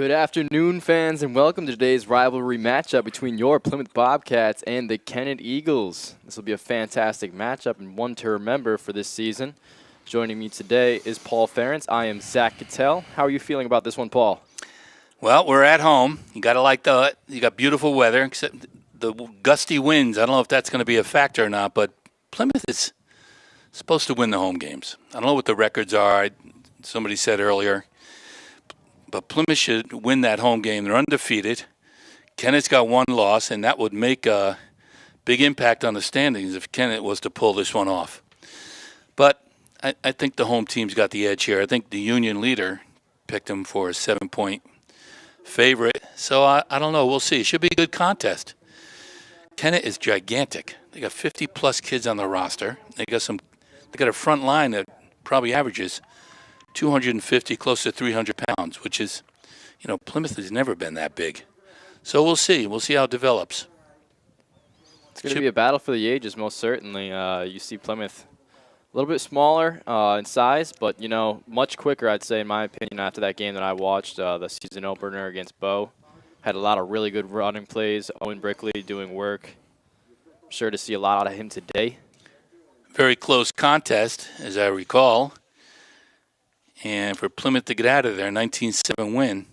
Good afternoon, fans, and welcome to today's rivalry matchup between your Plymouth Bobcats and the Kennett Eagles. This will be a fantastic matchup and one to remember for this season. Joining me today is Paul Ferentz. I am Zach Cattell. How are you feeling about this one, Paul? Well, we're at home. You got beautiful weather, except the gusty winds. I don't know if that's going to be a factor or not, but Plymouth is supposed to win the home games. I don't know what the records are. Somebody said earlier. But Plymouth should win that home game. They're undefeated. Kennett's got one loss, and that would make a big impact on the standings if Kennett was to pull this one off. But I think the home team's got the edge here. I think the Union leader picked him for a 7-point favorite. So I don't know. We'll see. It should be a good contest. Kennett is gigantic. They got 50-plus kids on the roster. They got a front line that probably averages 250, close to 300 pounds, which is, Plymouth has never been that big. So we'll see. We'll see how it develops. It's going to be a battle for the ages, most certainly. You see Plymouth a little bit smaller in size, but, much quicker, I'd say, in my opinion, after that game that I watched, the season opener against Bow. Had a lot of really good running plays. Owen Brickley doing work. I'm sure to see a lot out of him today. Very close contest, as I recall. And for Plymouth to get out of there, 19-7 win,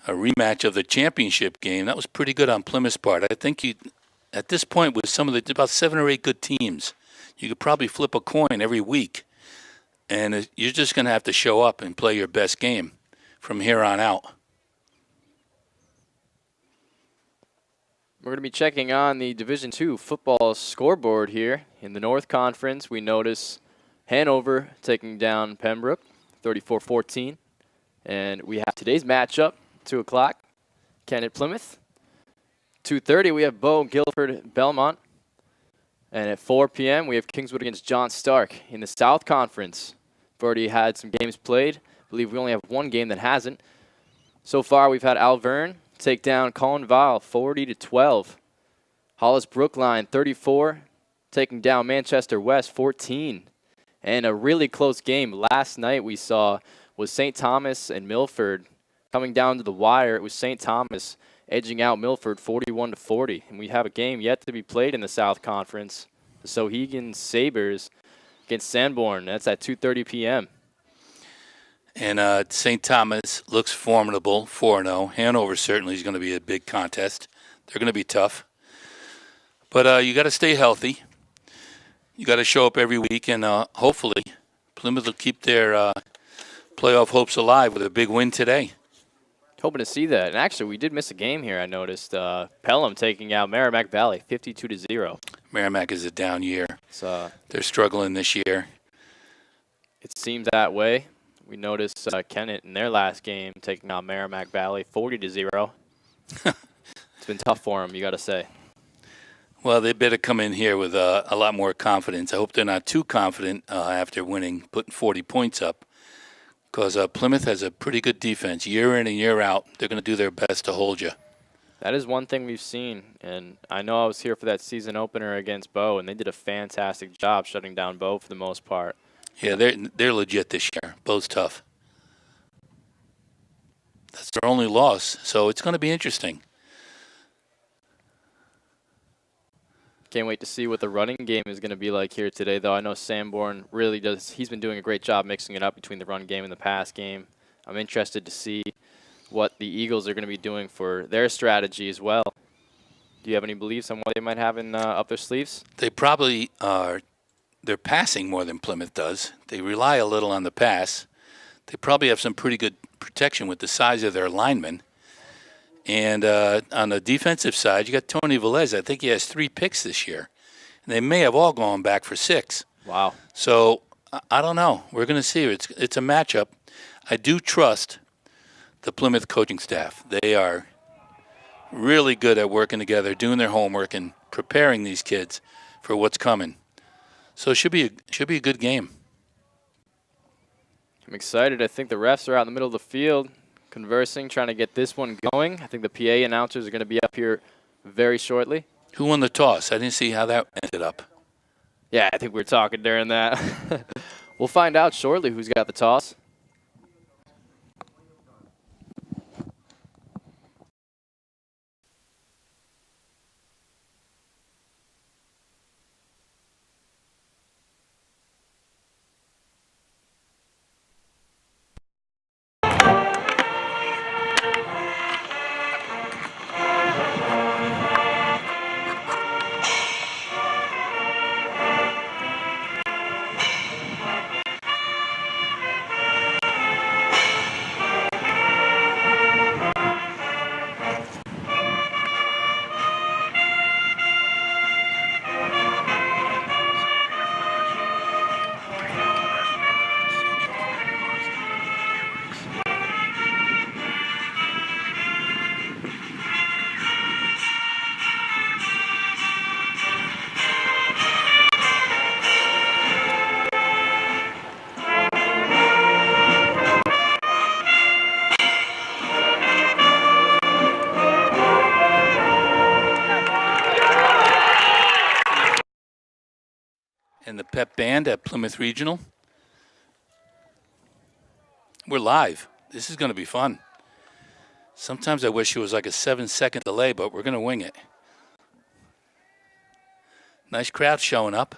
a rematch of the championship game, that was pretty good on Plymouth's part. I think at this point, with about 7 or 8 good teams, you could probably flip a coin every week. And you're just going to have to show up and play your best game from here on out. We're going to be checking on the Division II football scoreboard here. In the North Conference, we notice Hanover taking down Pembroke, 34-14. And we have today's matchup, 2 o'clock, Kennett Plymouth. 2:30, we have Bow Guilford Belmont. And at 4 p.m., we have Kingswood against John Stark. In the South Conference, we've already had some games played. I believe we only have one game that hasn't. So far, we've had Alverne take down Collinville, 40-12. Hollis Brookline, 34, taking down Manchester West, 14. And a really close game last night we saw was St. Thomas and Milford coming down to the wire. It was St. Thomas edging out Milford 41-40. And we have a game yet to be played in the South Conference. The Sohegan Sabres against Sanborn. That's at 2:30 p.m. And St. Thomas looks formidable, 4-0. Hanover certainly is going to be a big contest. They're going to be tough. But you got to stay healthy. You got to show up every week, and hopefully Plymouth will keep their playoff hopes alive with a big win today. Hoping to see that. And actually, we did miss a game here, I noticed. Pelham taking out Merrimack Valley, 52-0. Merrimack is a down year. So they're struggling this year. It seems that way. We noticed Kennett in their last game taking out Merrimack Valley, 40-0. It's been tough for them, you got to say. Well, they better come in here with a lot more confidence. I hope they're not too confident after putting 40 points up, because Plymouth has a pretty good defense. Year in and year out, they're going to do their best to hold you. That is one thing we've seen, and I know I was here for that season opener against Bow, and they did a fantastic job shutting down Bow for the most part. Yeah, they're legit this year. Bow's tough. That's their only loss, so it's going to be interesting. Can't wait to see what the running game is going to be like here today, though. I know Sanborn really does. He's been doing a great job mixing it up between the run game and the pass game. I'm interested to see what the Eagles are going to be doing for their strategy as well. Do you have any beliefs on what they might have in up their sleeves? They probably are. They're passing more than Plymouth does. They rely a little on the pass. They probably have some pretty good protection with the size of their linemen. And on the defensive side, you got Tony Velez. I think he has 3 picks this year. And they may have all gone back for 6. Wow. So, I don't know. We're going to see. It's a matchup. I do trust the Plymouth coaching staff. They are really good at working together, doing their homework, and preparing these kids for what's coming. So it should be a good game. I'm excited. I think the refs are out in the middle of the field conversing, trying to get this one going. I think the PA announcers are going to be up here very shortly. Who won the toss? I didn't see how that ended up. Yeah, I think we were talking during that. We'll find out shortly who's got the toss. pep band at Plymouth Regional. We're live. This is going to be fun. Sometimes I wish it was like a 7-second delay, but we're going to wing it. Nice crowd showing up.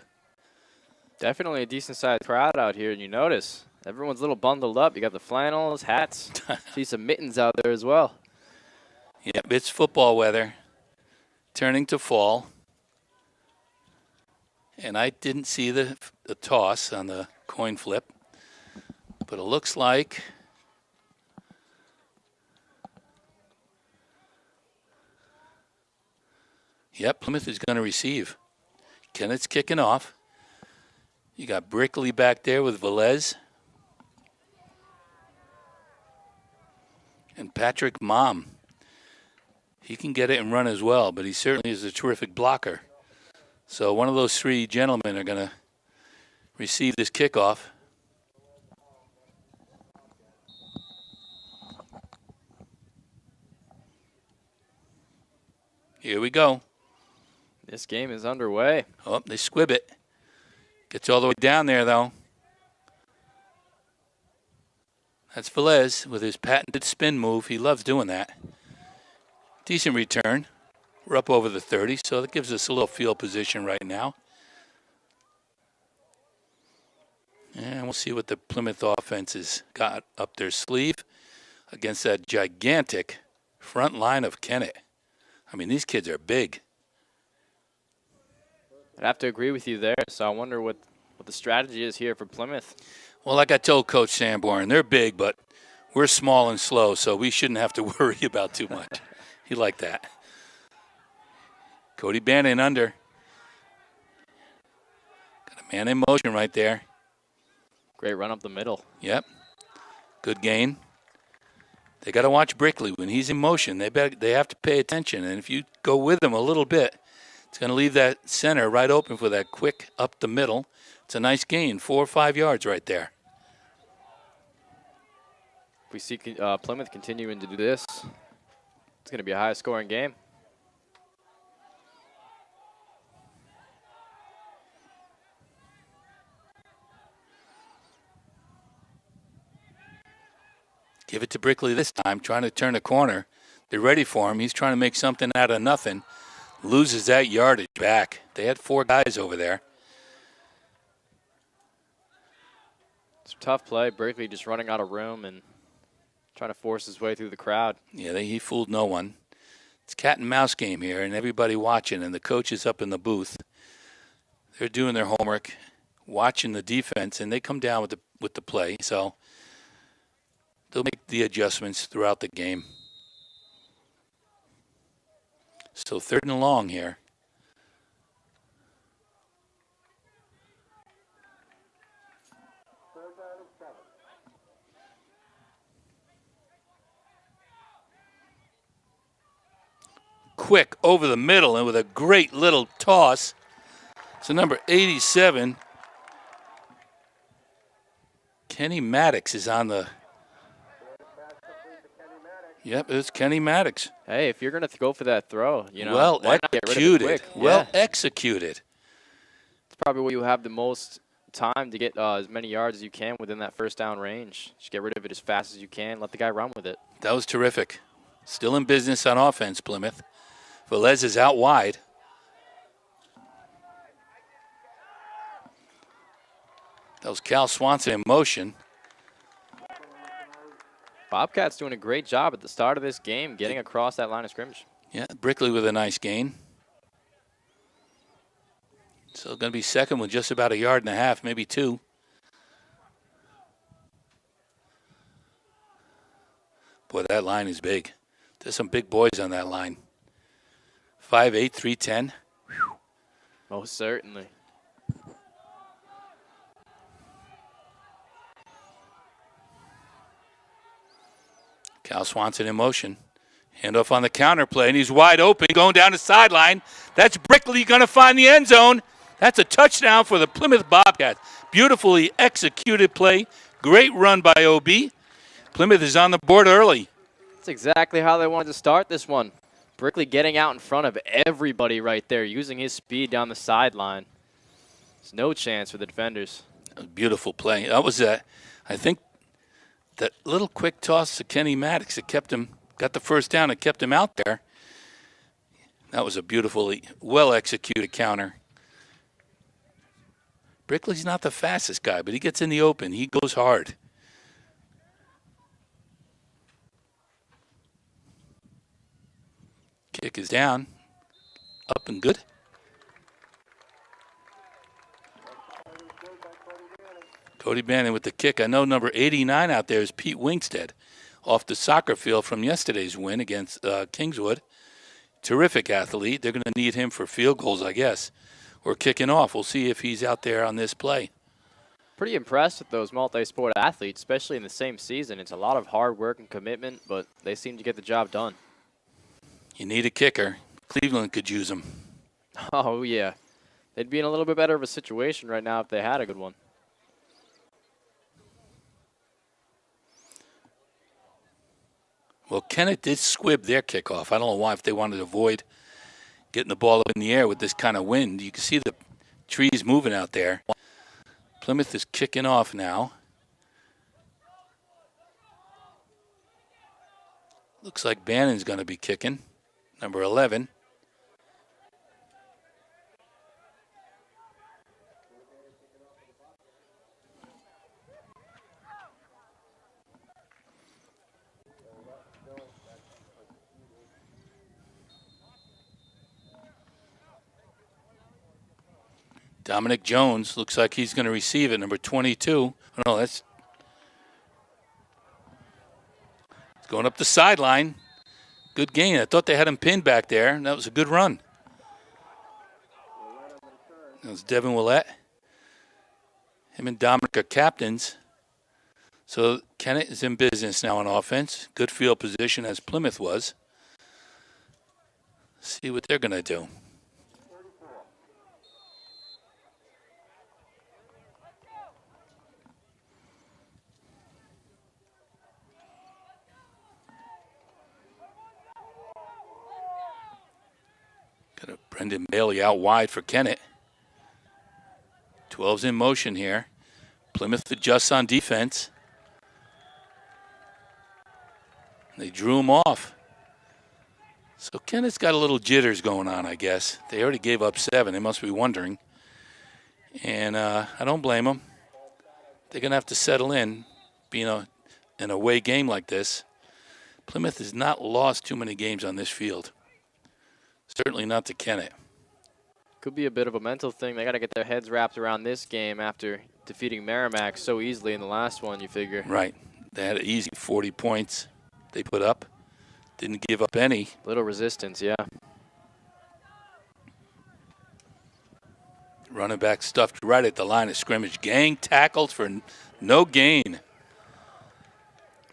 Definitely a decent-sized crowd out here, and you notice everyone's a little bundled up. You got the flannels, hats. See some mittens out there as well. Yep, it's football weather, turning to fall. And I didn't see the toss on the coin flip, but it looks like Plymouth is going to receive. Kennett's kicking off. You got Brickley back there with Velez. And Patrick Mom. He can get it and run as well, but he certainly is a terrific blocker. So one of those three gentlemen are going to receive this kickoff. Here we go. This game is underway. Oh, they squib it. Gets all the way down there, though. That's Velez with his patented spin move. He loves doing that. Decent return. We're up over the 30, so that gives us a little field position right now. And we'll see what the Plymouth offense has got up their sleeve against that gigantic front line of Kennett. I mean, these kids are big. I'd have to agree with you there, so I wonder what the strategy is here for Plymouth. Well, like I told Coach Sanborn, they're big, but we're small and slow, so we shouldn't have to worry about too much. He liked that. Cody Bannon under. Got a man in motion right there. Great run up the middle. Yep. Good gain. They got to watch Brickley. When he's in motion, they have to pay attention. And if you go with him a little bit, it's going to leave that center right open for that quick up the middle. It's a nice gain, 4 or 5 yards right there. If we see Plymouth continuing to do this, it's going to be a high-scoring game. Give it to Brickley this time, trying to turn a corner. They're ready for him. He's trying to make something out of nothing. Loses that yardage back. They had 4 guys over there. It's a tough play. Brickley just running out of room and trying to force his way through the crowd. Yeah, he fooled no one. It's cat and mouse game here, and everybody watching, and the coaches up in the booth. They're doing their homework, watching the defense, and they come down with the play. So they'll make the adjustments throughout the game. Still 3rd and long here. Quick over the middle and with a great little toss. So number 87, Kenny Maddox is on the. Yep, it's Kenny Maddox. Hey, if you're going to go for that throw, you know, well why not get rid of it executed. quick? Well Yeah. executed. It's probably where you have the most time to get as many yards as you can within that first down range. Just get rid of it as fast as you can. Let the guy run with it. That was terrific. Still in business on offense, Plymouth. Velez is out wide. That was Cal Swanson in motion. Bobcats doing a great job at the start of this game, getting across that line of scrimmage. Yeah, Brickley with a nice gain. So going to be second with just about 1.5 yards, maybe 2. Boy, that line is big. There's some big boys on that line. 5'8", 310. Whew. Most certainly. Cal Swanson in motion. Handoff on the counter play, and he's wide open, going down the sideline. That's Brickley going to find the end zone. That's a touchdown for the Plymouth Bobcats. Beautifully executed play. Great run by OB. Plymouth is on the board early. That's exactly how they wanted to start this one. Brickley getting out in front of everybody right there, using his speed down the sideline. There's no chance for the defenders. A beautiful play. That was I think that little quick toss to Kenny Maddox that kept him, got the first down and kept him out there. That was a beautifully well-executed counter. Brickley's not the fastest guy, but he gets in the open. He goes hard. Kick is down. Up and good. Cody Bannon with the kick. I know number 89 out there is Pete Wingstead off the soccer field from yesterday's win against Kingswood. Terrific athlete. They're going to need him for field goals, I guess, or kicking off. We'll see if he's out there on this play. Pretty impressed with those multi-sport athletes, especially in the same season. It's a lot of hard work and commitment, but they seem to get the job done. You need a kicker. Cleveland could use him. Oh, yeah. They'd be in a little bit better of a situation right now if they had a good one. Well, Kennett did squib their kickoff. I don't know why, if they wanted to avoid getting the ball up in the air with this kind of wind. You can see the trees moving out there. Plymouth is kicking off now. Looks like Bannon's going to be kicking, number 11. Dominic Jones looks like he's going to receive it, number 22. Oh, no, that's it's going up the sideline. Good gain. I thought they had him pinned back there. That was a good run. That was Devin Willett. Him and Dominic are captains. So Kennett is in business now on offense. Good field position as Plymouth was. See what they're going to do. Got a Brendan Bailey out wide for Kennett. 12's in motion here. Plymouth adjusts on defense. They drew him off. So Kennett's got a little jitters going on, I guess. They already gave up 7. They must be wondering. And I don't blame them. They're going to have to settle in, being an away game like this. Plymouth has not lost too many games on this field. Certainly not to Kennett. Could be a bit of a mental thing. They got to get their heads wrapped around this game after defeating Merrimack so easily in the last one, you figure. Right. They had an easy 40 points they put up. Didn't give up any. Little resistance, yeah. Running back stuffed right at the line of scrimmage. Gang tackled for no gain.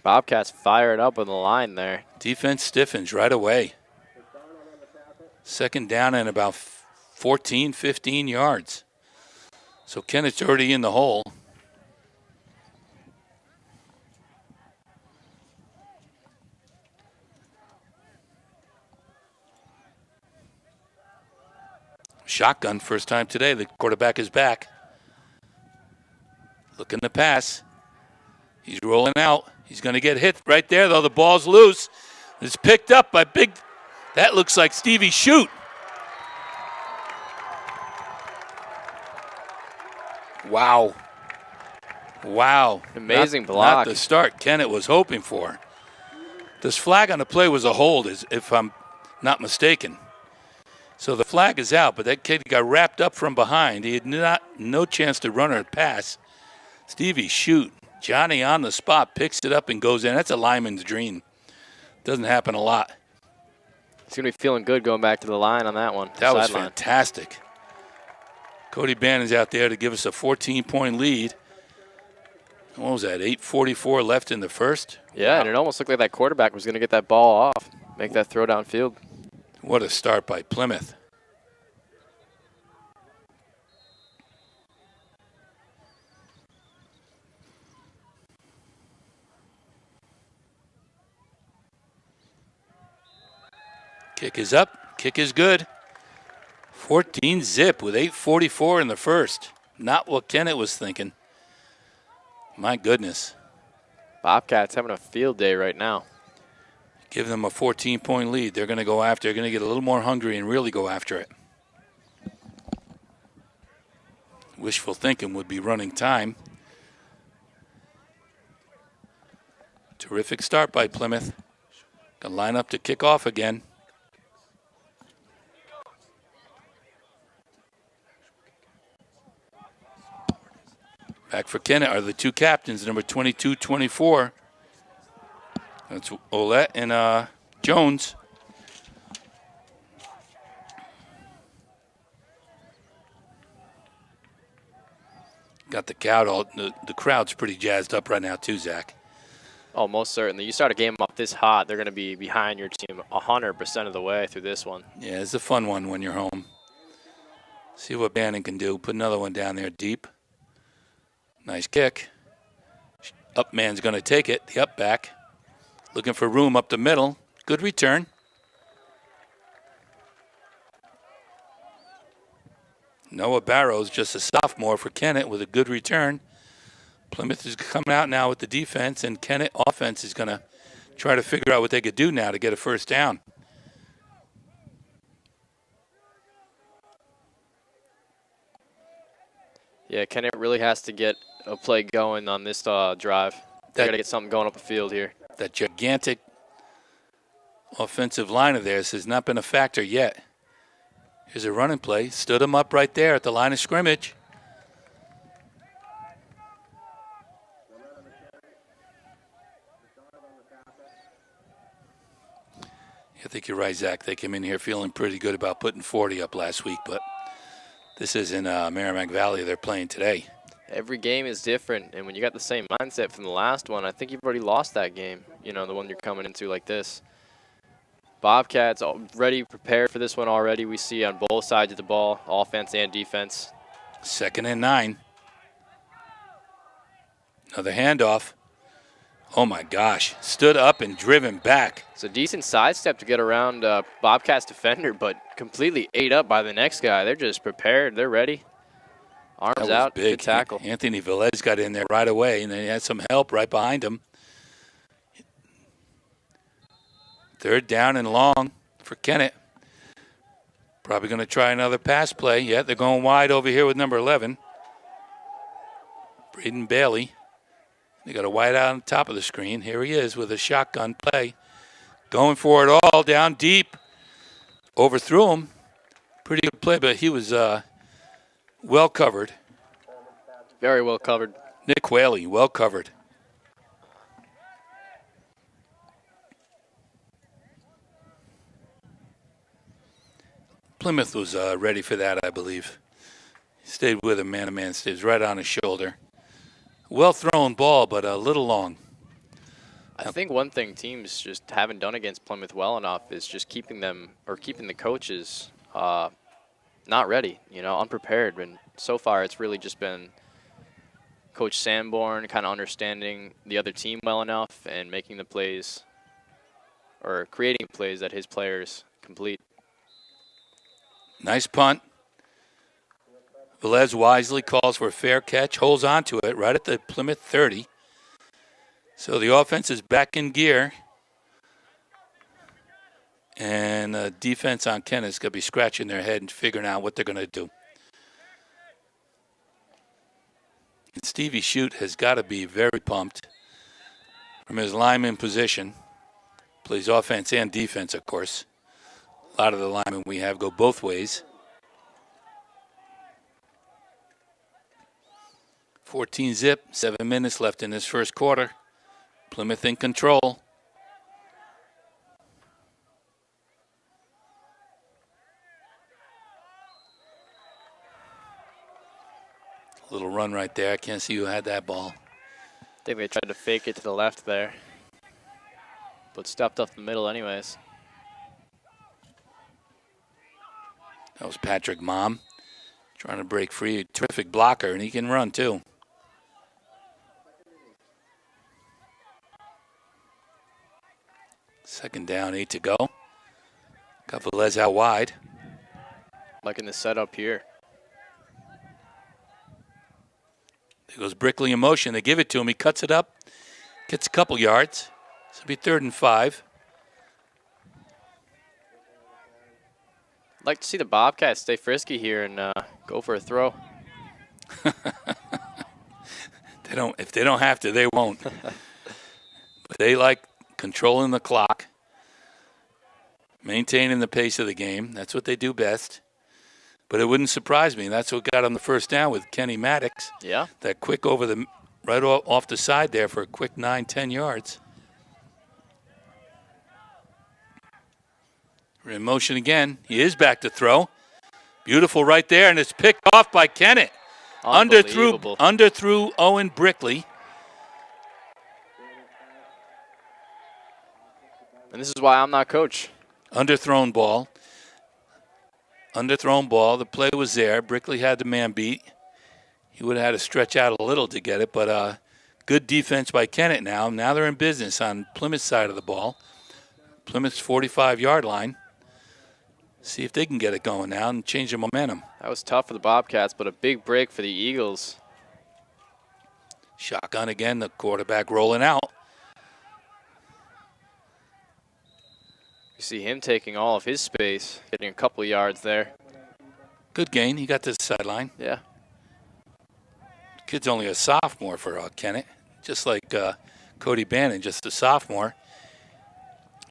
Bobcats fired up on the line there. Defense stiffens right away. Second down and about 14, 15 yards. So Kennett's already in the hole. Shotgun first time today. The quarterback is back. Looking to pass. He's rolling out. He's going to get hit right there, though. The ball's loose. It's picked up by big. That looks like Stevie Shoot. Wow. Wow. Amazing not, block. Not the start Kennett was hoping for. This flag on the play was a hold, if I'm not mistaken. So the flag is out, but that kid got wrapped up from behind. He had no chance to run or pass. Stevie Shoot. Johnny on the spot, picks it up and goes in. That's a lineman's dream. Doesn't happen a lot. He's going to be feeling good going back to the line on that one. That was fantastic. Cody Bannon's out there to give us a 14-point lead. What was that, 8:44 left in the first? Yeah, wow. And it almost looked like that quarterback was going to get that ball off, make that throw downfield. What a start by Plymouth. Kick is up. Kick is good. 14 zip with 8:44 in the first. Not what Kennett was thinking. My goodness. Bobcats having a field day right now. Give them a 14-point lead. They're going to go after. They're going to get a little more hungry and really go after it. Wishful thinking would be running time. Terrific start by Plymouth. Going to line up to kick off again. Back for Kennett are the two captains, number 22, 24. That's Olette and Jones. Got the crowd's pretty jazzed up right now too, Zach. Oh, most certainly. You start a game up this hot, they're going to be behind your team 100% of the way through this one. Yeah, it's a fun one when you're home. See what Bannon can do. Put another one down there deep. Nice kick. Up man's going to take it. The up back. Looking for room up the middle. Good return. Noah Barrows, just a sophomore for Kennett with a good return. Plymouth is coming out now with the defense, and Kennett offense is going to try to figure out what they could do now to get a first down. Yeah, Kennett really has to get a play going on this drive. They got to get something going up the field here. That gigantic offensive line of theirs has not been a factor yet. Here's a running play. Stood him up right there at the line of scrimmage. I think you're right, Zach. They came in here feeling pretty good about putting 40 up last week, but this is in Merrimack Valley they're playing today. Every game is different, and when you got the same mindset from the last one, I think you've already lost that game, you know, the one you're coming into like this. Bobcats already prepared for this one already. We see on both sides of the ball, offense and defense. 2nd and 9. Another handoff. Oh, my gosh. Stood up and driven back. It's a decent sidestep to get around Bobcats defender, but completely ate up by the next guy. They're just prepared. They're ready. Arms out. Big. Good tackle. Anthony Velez got in there right away, and they had some help right behind him. 3rd down and long for Kennett. Probably going to try another pass play. Yeah, they're going wide over here with number 11. Braden Bailey. They got a wide out on top of the screen. Here he is with a shotgun play. Going for it all down deep. Overthrew him. Pretty good play, but he was well covered. Very well covered. Nick Whaley, well covered. Plymouth was ready for that, I believe. He stayed with him, man-to-man. Stays right on his shoulder. Well-thrown ball, but a little long. I think one thing teams just haven't done against Plymouth well enough is just keeping them, or keeping the coaches not ready, you know, unprepared. And so far it's really just been Coach Sanborn kind of understanding the other team well enough and making the plays, or creating plays that his players complete. Nice punt. Velez wisely calls for a fair catch, holds on to it right at the Plymouth 30. So the offense is back in gear. And defense on Kennett's going to be scratching their head and figuring out what they're going to do. And Stevie Shute has got to be very pumped from his lineman position. Plays offense and defense, of course. A lot of the linemen we have go both ways. 14 zip, 7 minutes left in this first quarter. Plymouth in control. Little run right there. I can't see who had that ball. I think they tried to fake it to the left there, but stepped up the middle anyways. That was Patrick Mom trying to break free. Terrific blocker, and he can run too. Second down, 8 to go. Got Velez out wide. Like in the setup here. There goes Brickley in motion. They give it to him. He cuts it up, gets a couple yards. This will be 3rd and 5. I'd like to see the Bobcats stay frisky here and go for a throw. If they don't have to, they won't. But they like controlling the clock, maintaining the pace of the game. That's what they do best. But it wouldn't surprise me. That's what got on the first down with Kenny Maddox. Yeah. That quick over the right off the side there for a quick 9-10 yards. We're in motion again. He is back to throw. Beautiful right there, and it's picked off by Kennett. Underthrew Owen Brickley. And this is why I'm not coach. Underthrown ball. The play was there. Brickley had the man beat. He would have had to stretch out a little to get it, but good defense by Kennett now. Now they're in business on Plymouth's side of the ball. Plymouth's 45-yard line. See if they can get it going now and change the momentum. That was tough for the Bobcats, but a big break for the Eagles. Shotgun again, the quarterback rolling out. You see him taking all of his space, getting a couple of yards there. Good gain. He got to the sideline. Yeah. Kid's only a sophomore for Kennett, just like Cody Bannon, just a sophomore.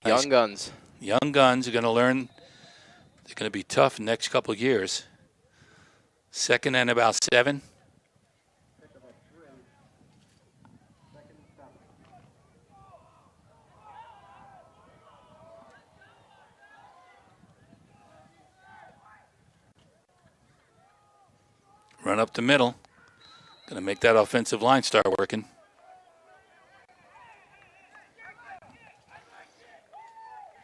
Young guns. Young guns are going to learn. They're going to be tough the next couple of years. 2nd and about 7. Run up the middle. Going to make that offensive line start working.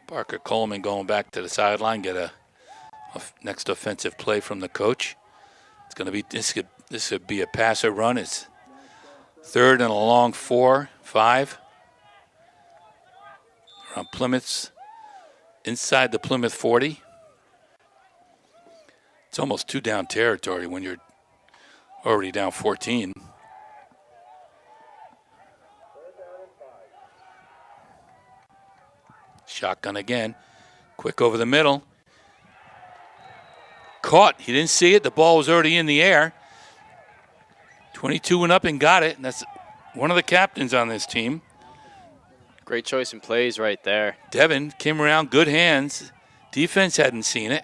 Parker Coleman going back to the sideline, get a next offensive play from the coach. It's going to be this could be a passer run. It's 3rd and a long 4, 5. Around Plymouth's inside the Plymouth 40. It's almost 2 down territory when you're already down 14. Shotgun again. Quick over the middle. Caught. He didn't see it. The ball was already in the air. 22 went up and got it. And that's one of the captains on this team. Great choice in plays right there. Devin came around, good hands. Defense hadn't seen it.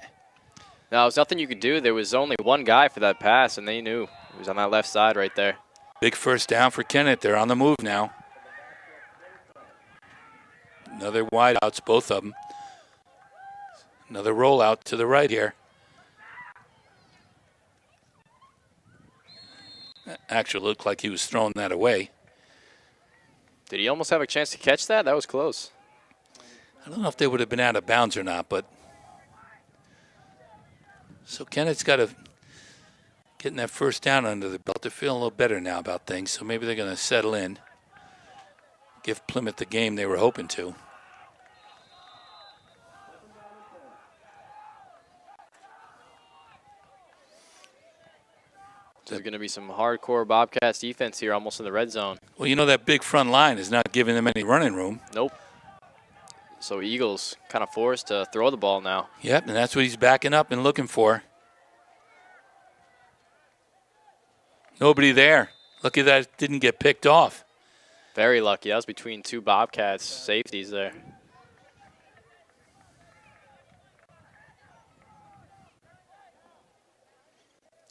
No, there was nothing you could do. There was only one guy for that pass, and they knew. It was on that left side right there. Big first down for Kennett. They're on the move now. Another wideouts, both of them. Another rollout to the right here. Actually looked like he was throwing that away. Did he almost have a chance to catch that? That was close. I don't know if they would have been out of bounds or not, but so Kennett's got to getting that first down under the belt. They're feeling a little better now about things, so maybe they're going to settle in, give Plymouth the game they were hoping to. There's going to be some hardcore Bobcats defense here almost in the red zone. Well, you know that big front line is not giving them any running room. Nope. So Eagles kind of forced to throw the ball now. Yep, and that's what he's backing up and looking for. Nobody there. Lucky that it didn't get picked off. Very lucky. That was between 2 Bobcats safeties there.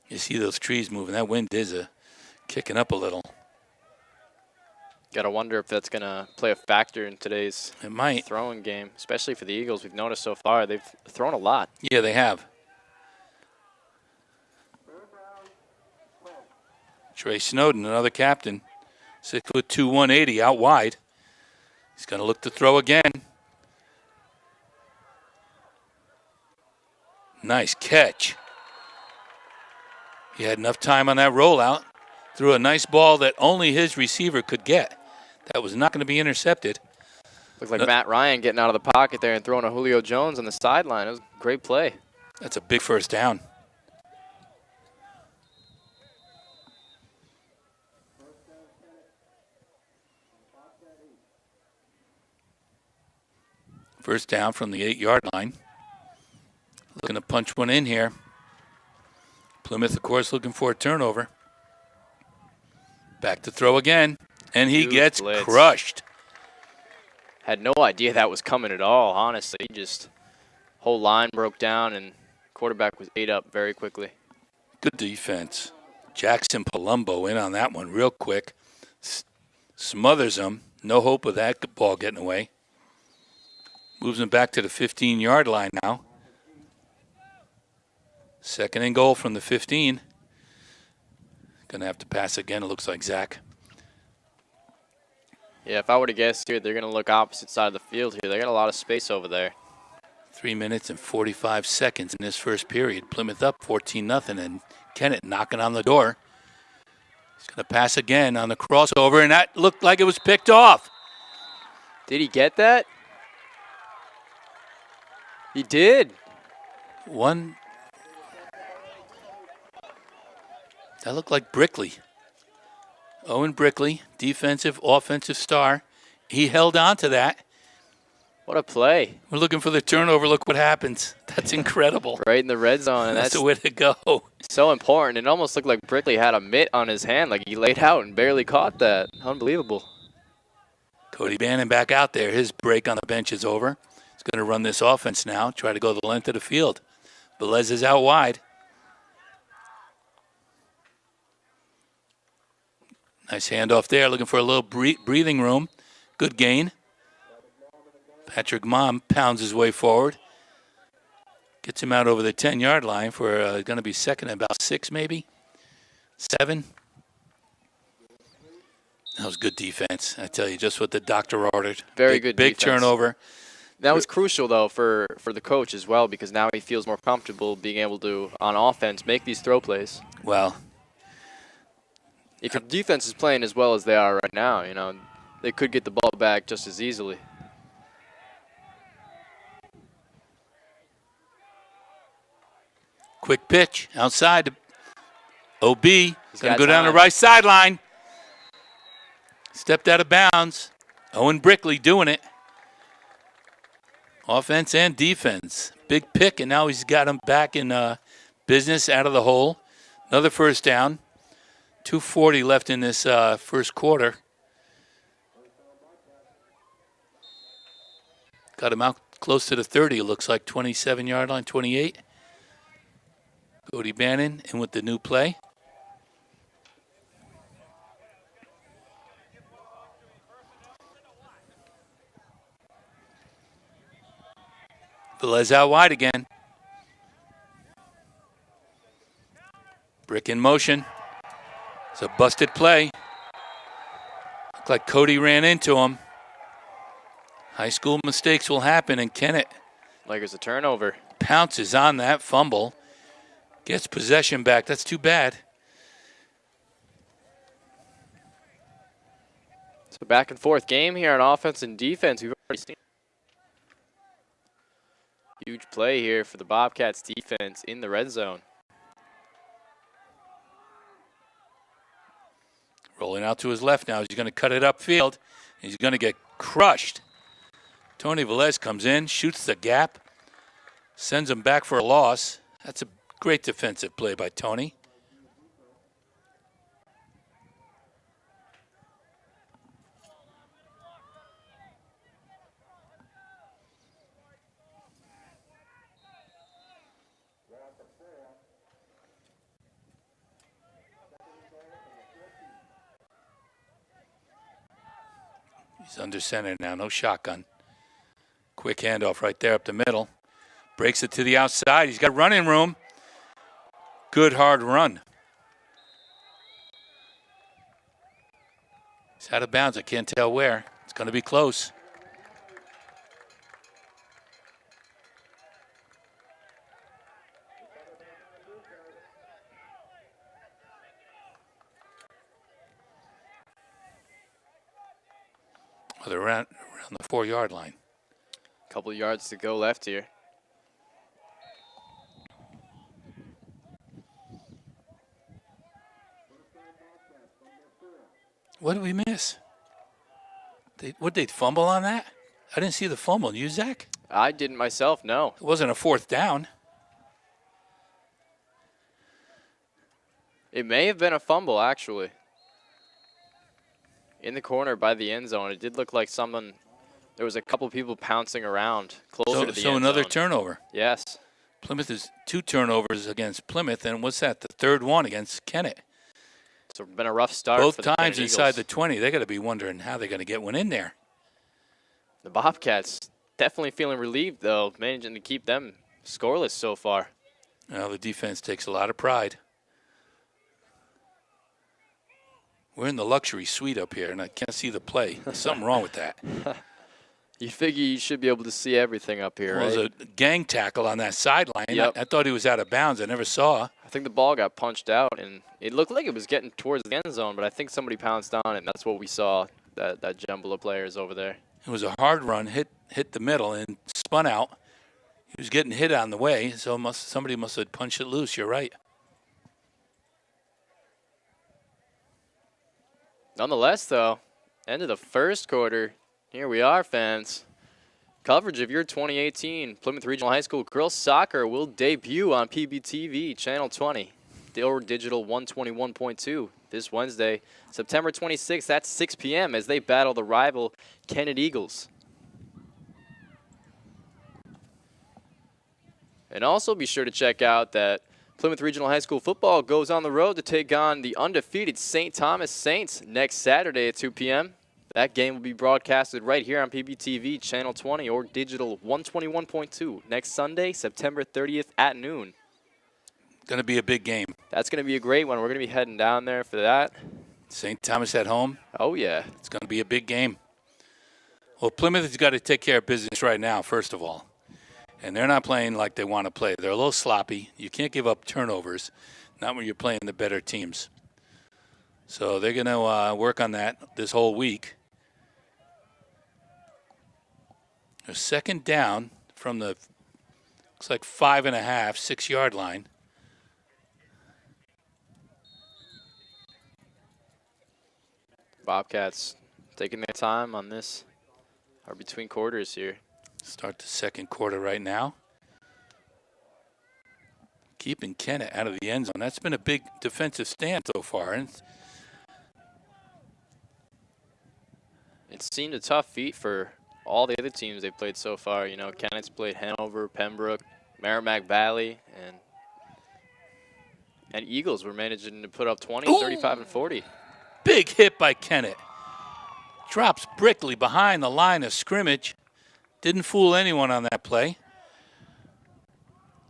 You see those trees moving. That wind is kicking up a little. Got to wonder if that's going to play a factor in today's It might. throwing game, especially for the Eagles. We've noticed so far they've thrown a lot. Yeah, they have. Trey Snowden, another captain. 6'2", 180, out wide. He's going to look to throw again. Nice catch. He had enough time on that rollout. Threw a nice ball that only his receiver could get. That was not going to be intercepted. Looked like Matt Ryan getting out of the pocket there and throwing a Julio Jones on the sideline. It was a great play. That's a big first down. First down from the 8-yard line. Looking to punch one in here. Plymouth, of course, looking for a turnover. Back to throw again, and he Huge gets blitz. crushed. Had no idea that was coming at all, honestly. Just whole line broke down, and quarterback was ate up very quickly. Good defense. Jackson Palumbo in on that one real quick. Smothers him. No hope of that ball getting away. Moves him back to the 15-yard line now. Second and goal from the 15. Going to have to pass again, it looks like, Zach. Yeah, if I were to guess here, they're going to look opposite side of the field here. They got a lot of space over there. 3 minutes and 45 seconds in this first period. Plymouth up 14-0, and Kennett knocking on the door. He's going to pass again on the crossover, and that looked like it was picked off. Did he get that? He did. One. That looked like Brickley. Owen Brickley, defensive, offensive star. He held on to that. What a play. We're looking for the turnover. Look what happens. That's incredible. Right in the red zone. And that's the way to go. So important. It almost looked like Brickley had a mitt on his hand, like he laid out and barely caught that. Unbelievable. Cody Bannon back out there. His break on the bench is over. He's going to run this offense now, try to go the length of the field. Velez is out wide. Nice handoff there, looking for a little breathing room. Good gain. Patrick Mom pounds his way forward. Gets him out over the 10-yard line for going to be second and about 6 maybe. 7. That was good defense. I tell you, just what the doctor ordered. Very good Big defense. turnover. That was crucial, though, for the coach as well, because now he feels more comfortable being able to, on offense, make these throw plays. Well, if your defense is playing as well as they are right now, you know, they could get the ball back just as easily. quick pitch outside. OB is going to go down the time. right sideline. Stepped out of bounds. Owen Brickley doing it. Offense and defense. Big pick, and now he's got him back in business out of the hole. Another first down. 2:40 left in this first quarter. Got him out close to the 30, it looks like. 27-yard line, 28. Cody Bannon in with the new play. Velez out wide again. Brick in motion. It's a busted play. Looked like Cody ran into him. High school mistakes will happen, and Kennett Like it's a turnover. pounces on that fumble. Gets possession back. That's too bad. It's a back and forth game here on offense and defense. We've already seen huge play here for the Bobcats defense in the red zone. Rolling out to his left now. He's going to cut it upfield. He's going to get crushed. Tony Velez comes in, shoots the gap, sends him back for a loss. That's a great defensive play by Tony. He's under center now, no shotgun. Quick handoff right there up the middle. Breaks it to the outside. He's got running room. Good hard run. He's out of bounds. I can't tell where. It's going to be close. Oh, they're around the 4-yard line. Couple of yards to go left here. What did we miss? What did they fumble on that? I didn't see the fumble. You, Zach? I didn't myself, no. It wasn't a fourth down. It may have been a fumble, actually. In the corner by the end zone, it did look like there was a couple people pouncing around closer to the end zone. So another turnover. Yes. Plymouth is 2 turnovers against Plymouth, and what's that? The third one against Kennett. It's been a rough start. Both for the times Kennett inside Eagles. the 20. They got to be wondering how they're going to get one in there. The Bobcats definitely feeling relieved, though, managing to keep them scoreless so far. Well, the defense takes a lot of pride. We're in the luxury suite up here, and I can't see the play. There's something wrong with that. You figure you should be able to see everything up here, Well, right? there's a gang tackle on that sideline. Yep. I thought he was out of bounds. I never saw. I think the ball got punched out, and it looked like it was getting towards the end zone, but I think somebody pounced on it, and that's what we saw, that jumble of players over there. It was a hard run, hit the middle, and spun out. He was getting hit on the way, so somebody must have punched it loose. You're right. Nonetheless, though, end of the first quarter, here we are, fans. Coverage of your 2018 Plymouth Regional High School girls soccer will debut on PBTV Channel 20 or Digital 121.2 this Wednesday, September 26th at 6 p.m. as they battle the rival Kennett Eagles. And also be sure to check out that Plymouth Regional High School football goes on the road to take on the undefeated St. Thomas Saints next Saturday at 2 p.m. That game will be broadcasted right here on PBTV Channel 20 or Digital 121.2 next Sunday, September 30th at noon. Going to be a big game. That's going to be a great one. We're going to be heading down there for that. St. Thomas at home. Oh, yeah. It's going to be a big game. Well, Plymouth has got to take care of business right now, first of all. And they're not playing like they want to play. They're a little sloppy. You can't give up turnovers, not when you're playing the better teams. So they're going to work on that this whole week. A second down from the, looks like 5.5, 6-yard line. Bobcats taking their time on this, or between quarters here. Start the second quarter right now. Keeping Kennett out of the end zone. That's been a big defensive stand so far. And it seemed a tough feat for all the other teams they've played so far. You know, Kennett's played Hanover, Pembroke, Merrimack Valley, and Eagles were managing to put up 20, Ooh. 35, and 40. Big hit by Kennett. Drops Brickley behind the line of scrimmage. Didn't fool anyone on that play.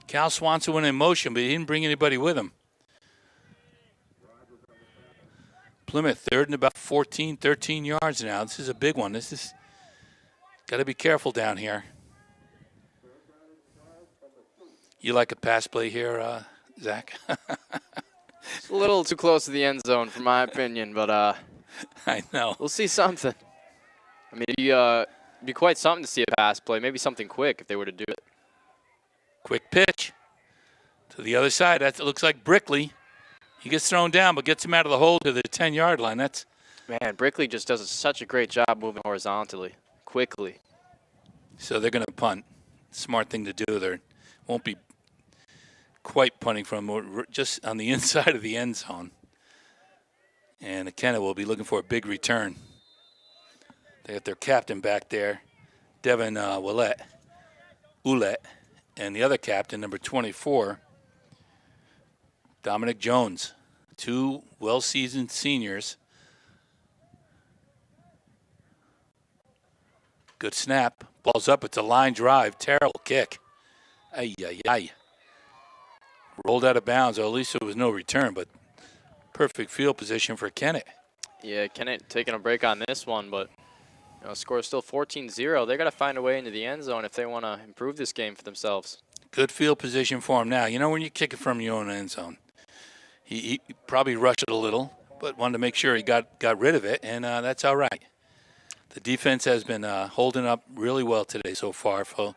Cal Swanson went in motion, but he didn't bring anybody with him. Plymouth third and about 14, 13 yards now. This is a big one. This is got to be careful down here. You like a pass play here, Zach? It's a little too close to the end zone, for my opinion, but I know. we'll see something. I mean, it'd be quite something to see a pass play. Maybe something quick if they were to do it. Quick pitch to the other side. That looks like Brickley. He gets thrown down, but gets him out of the hole to the 10-yard line. Man, Brickley just does such a great job moving horizontally, quickly. So they're going to punt. Smart thing to do. There won't be quite punting from just on the inside of the end zone. And Kennett will be looking for a big return. They got their captain back there, Devin Ouellette, and the other captain, number 24, Dominic Jones. Two well-seasoned seniors. Good snap. Ball's up. It's a line drive. Terrible kick. Ay, ay, ay. Rolled out of bounds, or at least there was no return, but perfect field position for Kennett. Yeah, Kennett taking a break on this one, but score is still 14-0. They got to find a way into the end zone if they want to improve this game for themselves. Good field position for him now. You know, when you kick it from your own end zone, he probably rushed it a little, but wanted to make sure he got rid of it, and that's all right. The defense has been holding up really well today so far. So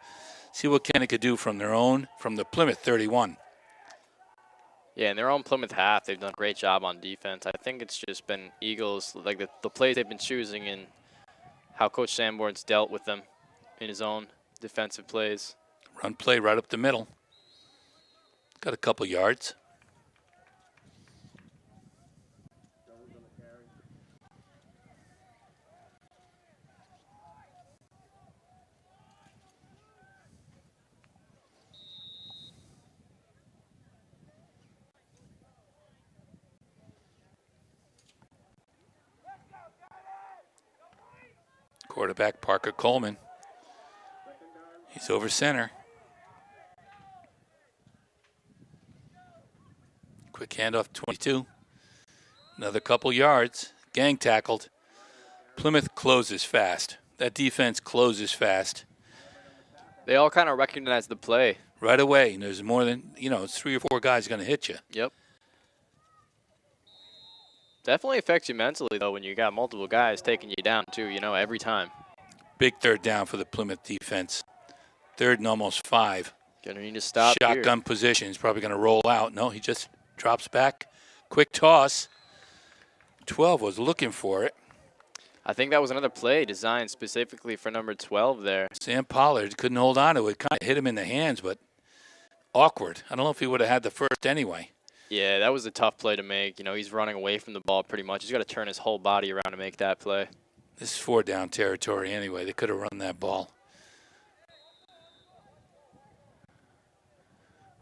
see what Kennett could do from the Plymouth 31. Yeah, in their own Plymouth half, they've done a great job on defense. I think it's just been Eagles, like the plays they've been choosing and how Coach Sanborn's dealt with them in his own defensive plays. Run play right up the middle. Got a couple yards. Quarterback Parker Coleman. He's over center. Quick handoff, 22. Another couple yards. Gang tackled. Plymouth closes fast. That defense closes fast. They all kind of recognize the play. Right away. And there's more than, it's 3 or 4 guys going to hit you. Yep. Definitely affects you mentally, though, when you got multiple guys taking you down, too, every time. Big third down for the Plymouth defense. 3rd and almost 5. Gonna need to stop Shotgun here. position. He's probably going to roll out. No, he just drops back. Quick toss. 12 was looking for it. I think that was another play designed specifically for number 12 there. Sam Pollard couldn't hold on to it. Kind of hit him in the hands, but awkward. I don't know if he would have had the first anyway. Yeah, that was a tough play to make. He's running away from the ball pretty much. He's got to turn his whole body around to make that play. This is 4-down territory anyway. They could have run that ball.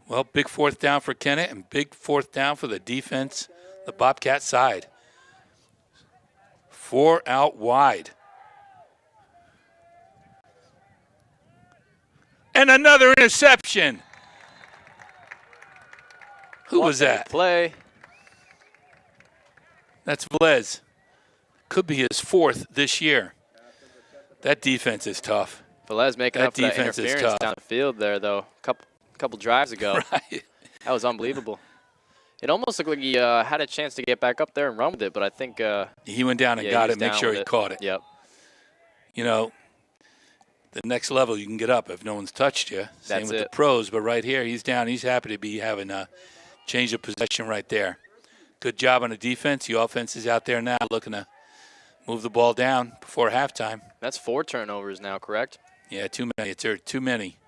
Well, big 4th down for Kennett and big 4th down for the defense, the Bobcat side. 4 out wide. And another interception. Who was that? Play. That's Velez. Could be his 4th this year. That defense is tough. Velez making up for that defense is interference tough. down the field there, though. Couple drives ago. Right. That was unbelievable. It almost looked like he had a chance to get back up there and run with it, but I think he went down and got it, make sure he caught it. Yep. The next level you can get up if no one's touched you. Same with the pros, but right here he's down. He's happy to be having a change of possession right there. Good job on the defense. The offense is out there now looking to move the ball down before halftime. That's 4 turnovers now, correct? Yeah, too many. It's too many.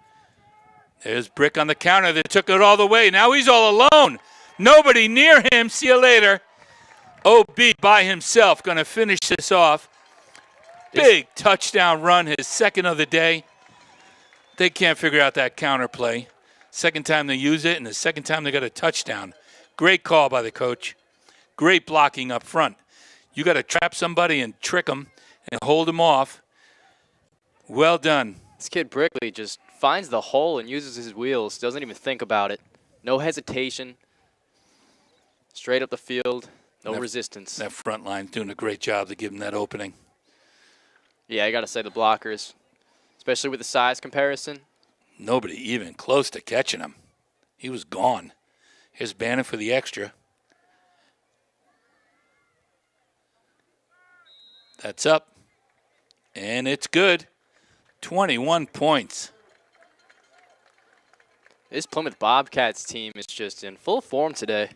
There's Brick on the counter. They took it all the way. Now he's all alone. Nobody near him. See you later. OB by himself going to finish this off. Big touchdown run, his 2nd of the day. They can't figure out that counter play. 2nd time they use it, and the 2nd time they got a touchdown. Great call by the coach. Great blocking up front. You got to trap somebody and trick them and hold them off. Well done. This kid Brickley just finds the hole and uses his wheels. Doesn't even think about it. No hesitation. Straight up the field. No resistance. That front line's doing a great job to give him that opening. Yeah, I got to say the blockers, especially with the size comparison. Nobody even close to catching him. He was gone. Here's Bannon for the extra. That's up. And it's good. 21 points. This Plymouth Bobcats team is just in full form today.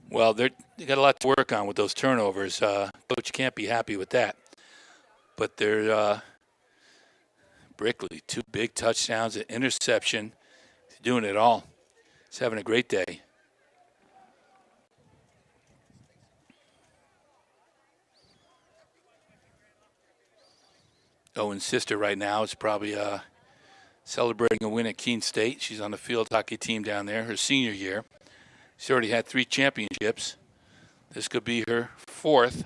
Well, they got a lot to work on with those turnovers. Coach can't be happy with that. But they're Brickley, 2 big touchdowns, an interception. He's doing it all. He's having a great day. Owen's sister right now is probably celebrating a win at Keene State. She's on the field hockey team down there, her senior year. She's already had 3 championships. This could be her 4th.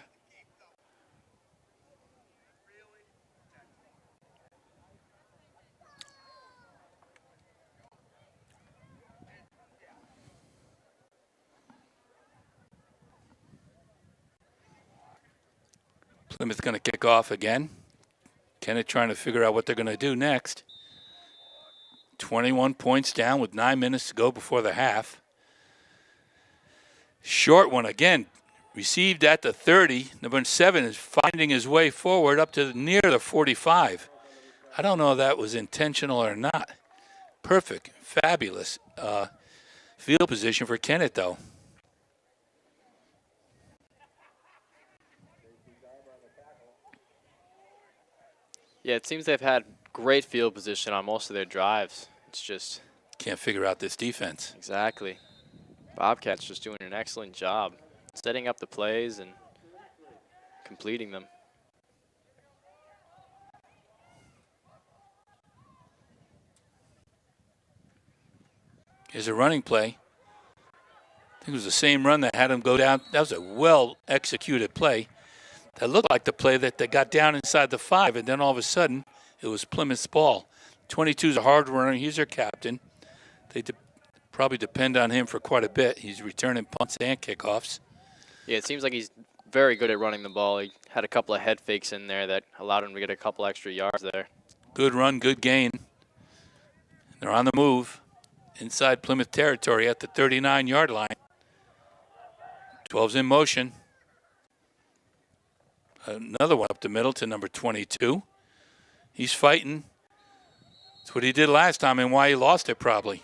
Plymouth going to kick off again. Kennett trying to figure out what they're going to do next. 21 points down with 9 minutes to go before the half. Short one again, received at the 30. Number 7 is finding his way forward up to near the 45. I don't know if that was intentional or not. Perfect, fabulous field position for Kennett, though. Yeah, it seems they've had great field position on most of their drives. It's just Can't figure out this defense. exactly. Bobcats just doing an excellent job setting up the plays and completing them. Here's a running play. I think it was the same run that had him go down. That was a well-executed play. That looked like the play that they got down inside the 5, and then all of a sudden, it was Plymouth's ball. 22 is a hard runner. He's their captain. They probably depend on him for quite a bit. He's returning punts and kickoffs. Yeah, it seems like he's very good at running the ball. He had a couple of head fakes in there that allowed him to get a couple extra yards there. Good run, good gain. They're on the move inside Plymouth territory at the 39-yard line. 12's in motion. Another one up the middle to number 22. He's fighting. That's what he did last time and why he lost it probably.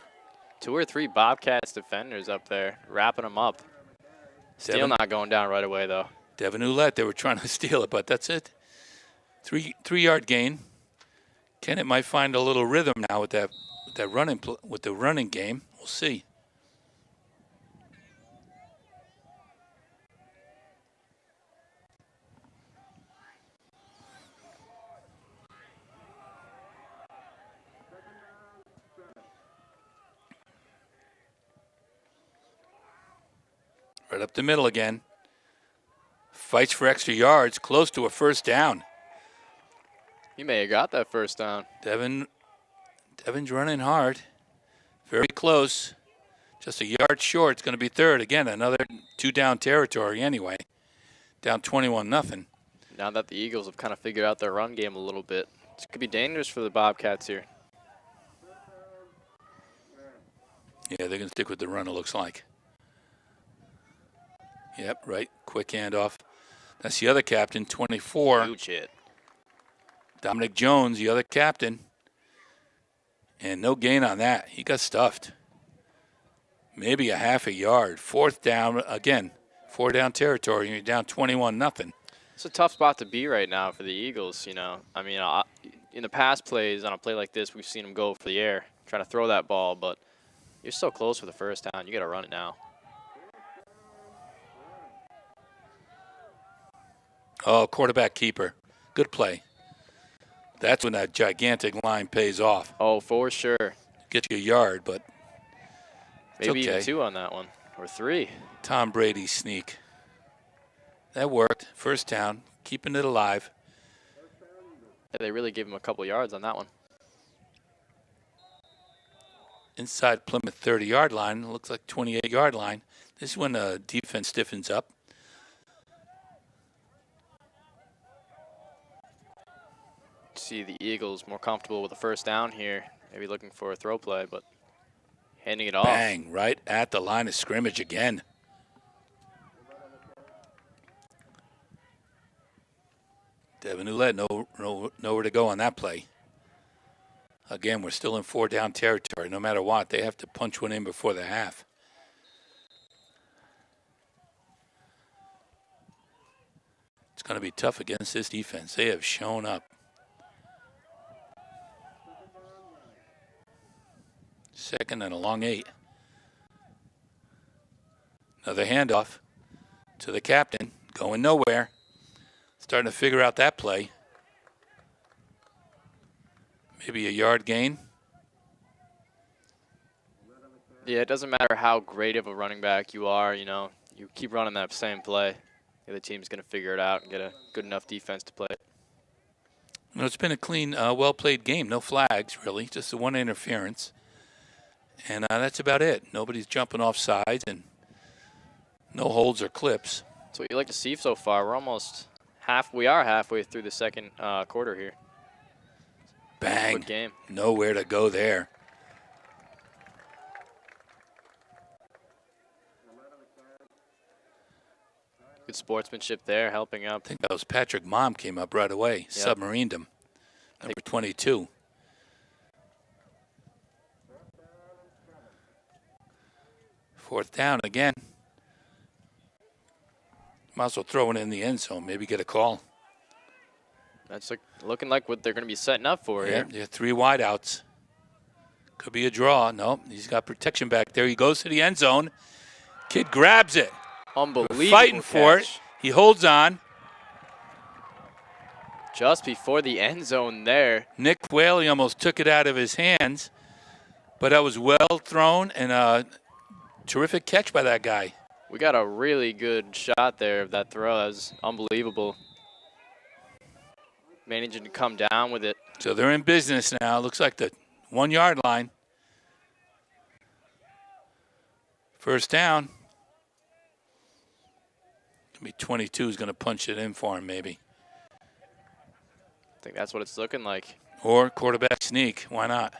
2 or 3 Bobcats defenders up there wrapping him up. Still not going down right away, though. Devin Ouellette, they were trying to steal it, but that's it. 3-yard gain. Kennett might find a little rhythm now with that running game. We'll see. Right up the middle again. Fights for extra yards, close to a first down. He may have got that first down. Devin's running hard. Very close. Just a yard short. It's going to be third. Again, another 2-down territory anyway. Down 21-0. Now that the Eagles have kind of figured out their run game a little bit, it could be dangerous for the Bobcats here. Yeah, they're going to stick with the run, it looks like. Yep, right. Quick handoff. That's the other captain, 24. Huge hit. Dominic Jones, the other captain. And no gain on that. He got stuffed. Maybe a half a yard. 4th down, again, 4-down territory, and you're down 21-0. It's a tough spot to be right now for the Eagles, you know. I mean, in the past plays, on a play like this, we've seen them go for the air, trying to throw that ball, but you're so close for the first down. You got to run it now. Oh, quarterback keeper. Good play. That's when that gigantic line pays off. Oh, for sure. Get you a yard, but maybe okay. Even 2 on that one, or 3. Tom Brady sneak. That worked. First down, keeping it alive. Yeah, they really gave him a couple yards on that one. Inside Plymouth 30-yard line, looks like 28-yard line. This is when the defense stiffens up. See the Eagles more comfortable with a first down here. Maybe looking for a throw play, but handing it off. Bang, right at the line of scrimmage again. Devin Ouellette, nowhere to go on that play. Again, we're still in 4-down territory. No matter what, they have to punch one in before the half. It's going to be tough against this defense. They have shown up. Second and a long 8. Another handoff to the captain. Going nowhere. Starting to figure out that play. Maybe a yard gain. Yeah, it doesn't matter how great of a running back you are, you know. You keep running that same play. The other team's going to figure it out and get a good enough defense to play it. Well, it's been a clean, well-played game. No flags, really. Just the one interference. And that's about it. Nobody's jumping off sides and no holds or clips. That's what you like to see so far. We are halfway through the second quarter here. Bang. Good game. Nowhere to go there. Good sportsmanship there, helping up. I think that was Patrick Mom came up right away. Yep. Submarined him. Number 22. Fourth down again. Might as well throw it in the end zone. Maybe get a call. That's looking like what they're going to be setting up for here. Yeah, 3 wideouts. Could be a draw. Nope, he's got protection back there. He goes to the end zone. Kid grabs it. Unbelievable Fighting for catch. it. He holds on. Just before the end zone there. Nick Whaley almost took it out of his hands, but that was well thrown and a terrific catch by that guy. We got a really good shot there of that throw. That was unbelievable. Managing to come down with it. So they're in business now. Looks like the 1 yard line. First down. Maybe 22 is going to punch it in for him, maybe. I think that's what it's looking like. Or quarterback sneak. Why not?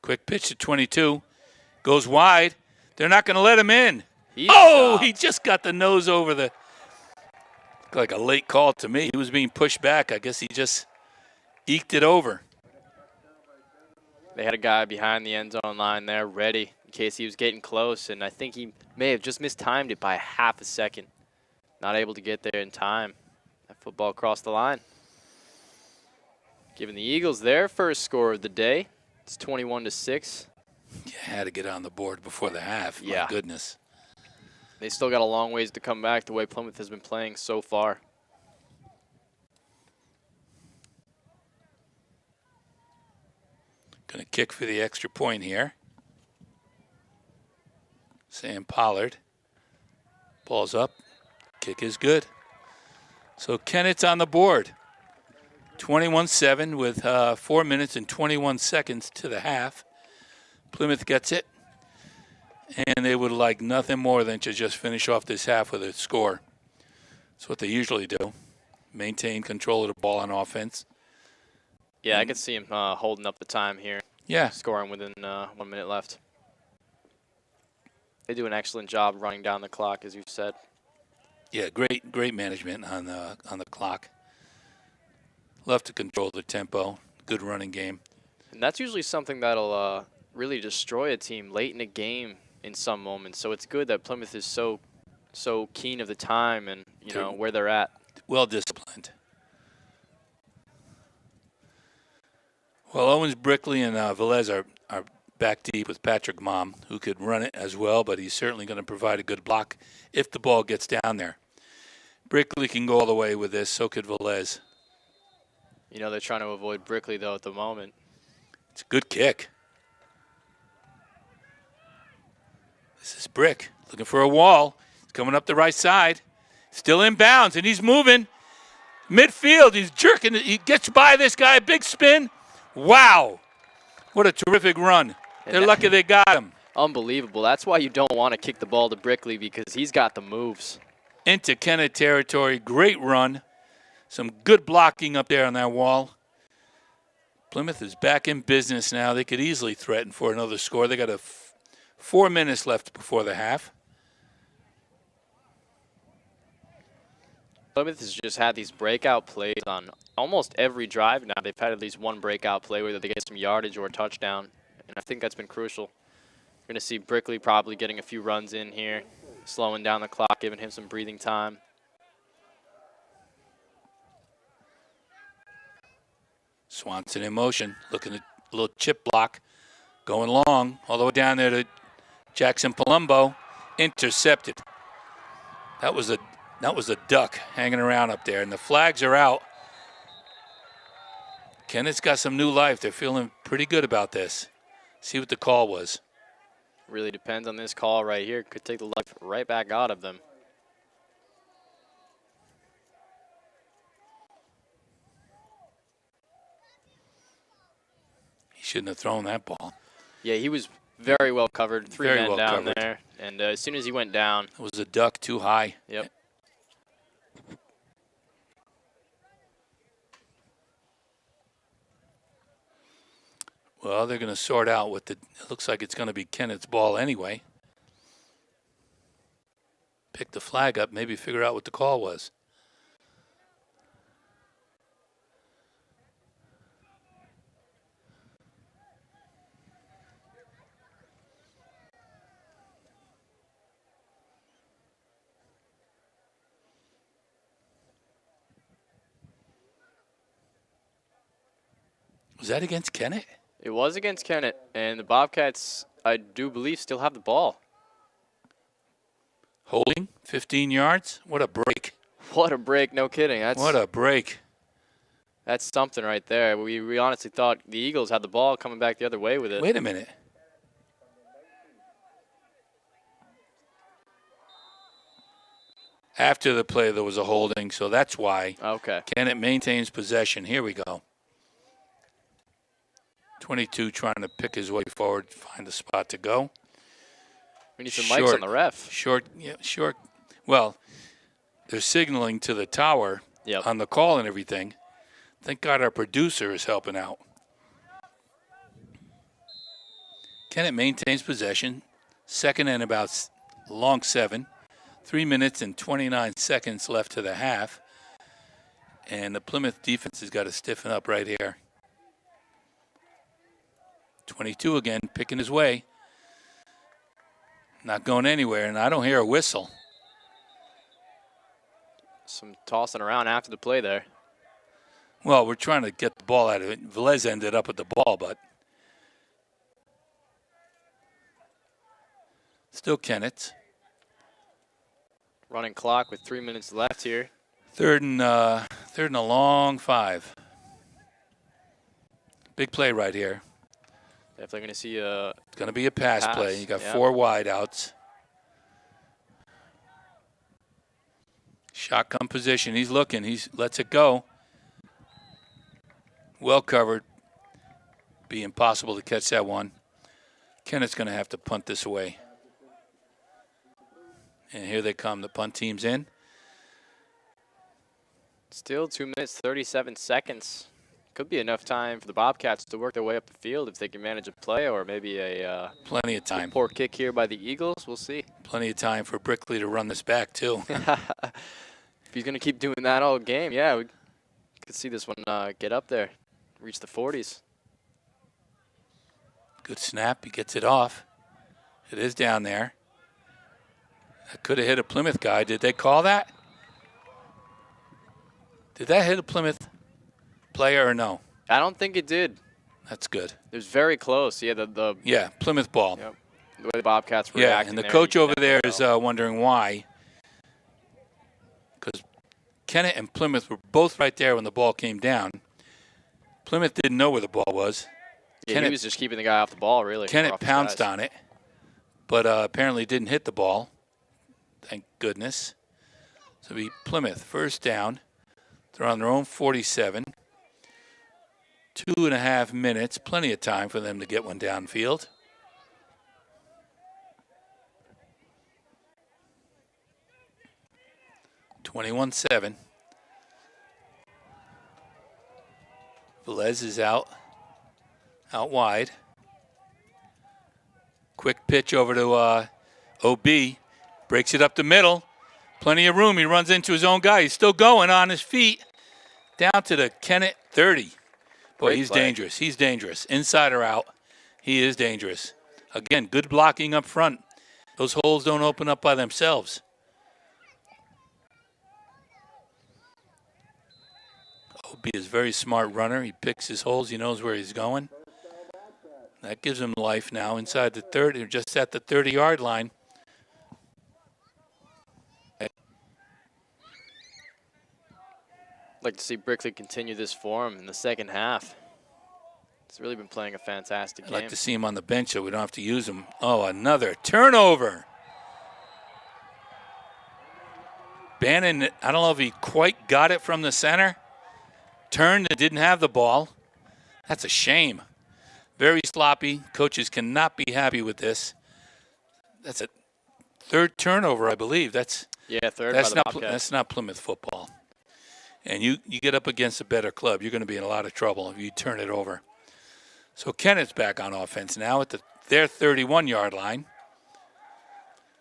Quick pitch to 22. Goes wide. They're not going to let him in. He just got the nose over the. Like a late call to me. He was being pushed back. I guess he just eked it over. They had a guy behind the end zone line there ready in case he was getting close, and I think he may have just mistimed it by half a second. Not able to get there in time. That football crossed the line. Giving the Eagles their first score of the day. It's 21-6. You had to get on the board before the half. Yeah. My goodness. They still got a long ways to come back the way Plymouth has been playing so far. Going to kick for the extra point here. Sam Pollard. Ball's up. Kick is good. So Kennett's on the board. 21-7 with 4 minutes and 21 seconds to the half. Plymouth gets it. And they would like nothing more than to just finish off this half with a score. That's what they usually do. Maintain control of the ball on offense. Yeah, I could see him holding up the time here. Yeah. Scoring within 1 minute left. They do an excellent job running down the clock, as you said. Yeah, great management on the clock. Love to control the tempo. Good running game. And that's usually something that'll really destroy a team late in a game in some moments. So it's good that Plymouth is so keen of the time and know where they're at. Well disciplined. Well, Owens, Brickley, and Velez are back deep with Patrick Mom, who could run it as well, but he's certainly going to provide a good block if the ball gets down there. Brickley can go all the way with this, so could Velez. They're trying to avoid Brickley, though, at the moment. It's a good kick. This is Brick looking for a wall. He's coming up the right side. Still in bounds, and he's moving. Midfield, he's jerking. He gets by this guy, big spin. Wow. What a terrific run. They're lucky they got him. Unbelievable. That's why you don't want to kick the ball to Brickley, because he's got the moves. Into Kennett territory. Great run. Some good blocking up there on that wall. Plymouth is back in business now. They could easily threaten for another score. They got 4 minutes left before the half. Plymouth has just had these breakout plays on almost every drive now. They've had at least one breakout play where they get some yardage or a touchdown, and I think that's been crucial. You're going to see Brickley probably getting a few runs in here, slowing down the clock, giving him some breathing time. Swanson in motion, looking at a little chip block, going long, all the way down there to Jackson Palumbo, intercepted. That was a duck hanging around up there, and the flags are out. Kennett's got some new life. They're feeling pretty good about this. See what the call was. Really depends on this call right here. Could take the life right back out of them. He shouldn't have thrown that ball. Yeah, he was very well covered. Three Very men well down covered. there. And as soon as he went down. It was a duck too high. Yep. Well, they're going to sort out what it looks like it's going to be Kennett's ball anyway. Pick the flag up, maybe figure out what the call was. Was that against Kennett? It was against Kennett, and the Bobcats, I do believe, still have the ball. Holding, 15 yards. What a break. What a break, no kidding. What a break. That's something right there. We honestly thought the Eagles had the ball coming back the other way with it. Wait a minute. After the play, there was a holding, so that's why. Okay. Kennett maintains possession. Here we go. 22 trying to pick his way forward, find a spot to go. We need some mics on the ref. Short. Well, they're signaling to the tower on the call and everything. Thank God our producer is helping out. Kennett maintains possession. Second and about long 7. 3 minutes and 29 seconds left to the half. And the Plymouth defense has got to stiffen up right here. 22 again, picking his way. Not going anywhere, and I don't hear a whistle. Some tossing around after the play there. Well, we're trying to get the ball out of it. Velez ended up with the ball, but still Kennett. Running clock with 3 minutes left here. Third and a long 5. Big play right here. Definitely going to see a. It's going to be a pass play. You got 4 wide outs. Shotgun position. He's looking. He lets it go. Well covered. Be impossible to catch that one. Kennett's going to have to punt this away. And here they come. The punt team's in. Still 2 minutes, 37 seconds. Could be enough time for the Bobcats to work their way up the field if they can manage a play or maybe a plenty of time. Poor kick here by the Eagles. We'll see. Plenty of time for Brickley to run this back, too. If he's going to keep doing that all game, yeah, we could see this one get up there, reach the 40s. Good snap. He gets it off. It is down there. That could have hit a Plymouth guy. Did they call that? Did that hit a Plymouth player or no? I don't think it did. That's good. It was very close. Yeah, yeah, Plymouth ball. Yep. The way the Bobcats were reacting. And the coach over there is wondering why. Because Kennett and Plymouth were both right there when the ball came down. Plymouth didn't know where the ball was. Yeah, he was just keeping the guy off the ball, really. Kennett pounced on it, but apparently didn't hit the ball. Thank goodness. So be Plymouth first down. They're on their own 47. 2.5 minutes, plenty of time for them to get one downfield. (21-7). Velez is out wide. Quick pitch over to OB. Breaks it up the middle. Plenty of room. He runs into his own guy. He's still going on his feet. Down to the Kennett 30. Boy, he's dangerous. He's dangerous. Inside or out, he is dangerous. Again, good blocking up front. Those holes don't open up by themselves. OB is a very smart runner. He picks his holes. He knows where he's going. That gives him life now inside the 30, just at the 30-yard line. Like to see Brickley continue this form in the second half. He's really been playing a fantastic game. I'd like to see him on the bench so we don't have to use him. Oh, another turnover. Bannon, I don't know if he quite got it from the center. Turned and didn't have the ball. That's a shame. Very sloppy. Coaches cannot be happy with this. That's a third turnover, I believe. Third by the Bobcats. That's not Plymouth football. And you get up against a better club, you're going to be in a lot of trouble if you turn it over. So Kennett's back on offense now at their 31-yard line.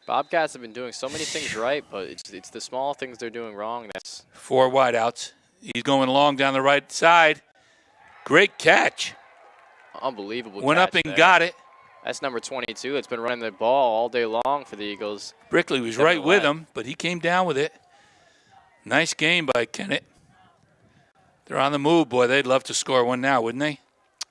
Bobcats have been doing so many things right, but it's the small things they're doing wrong. That's 4 wideouts. He's going long down the right side. Great catch. Unbelievable Went catch up and there. got it. That's number 22. It's been running the ball all day long for the Eagles. Brickley was right with him, but he came down with it. Nice game by Kennett. They're on the move, boy. They'd love to score one now, wouldn't they?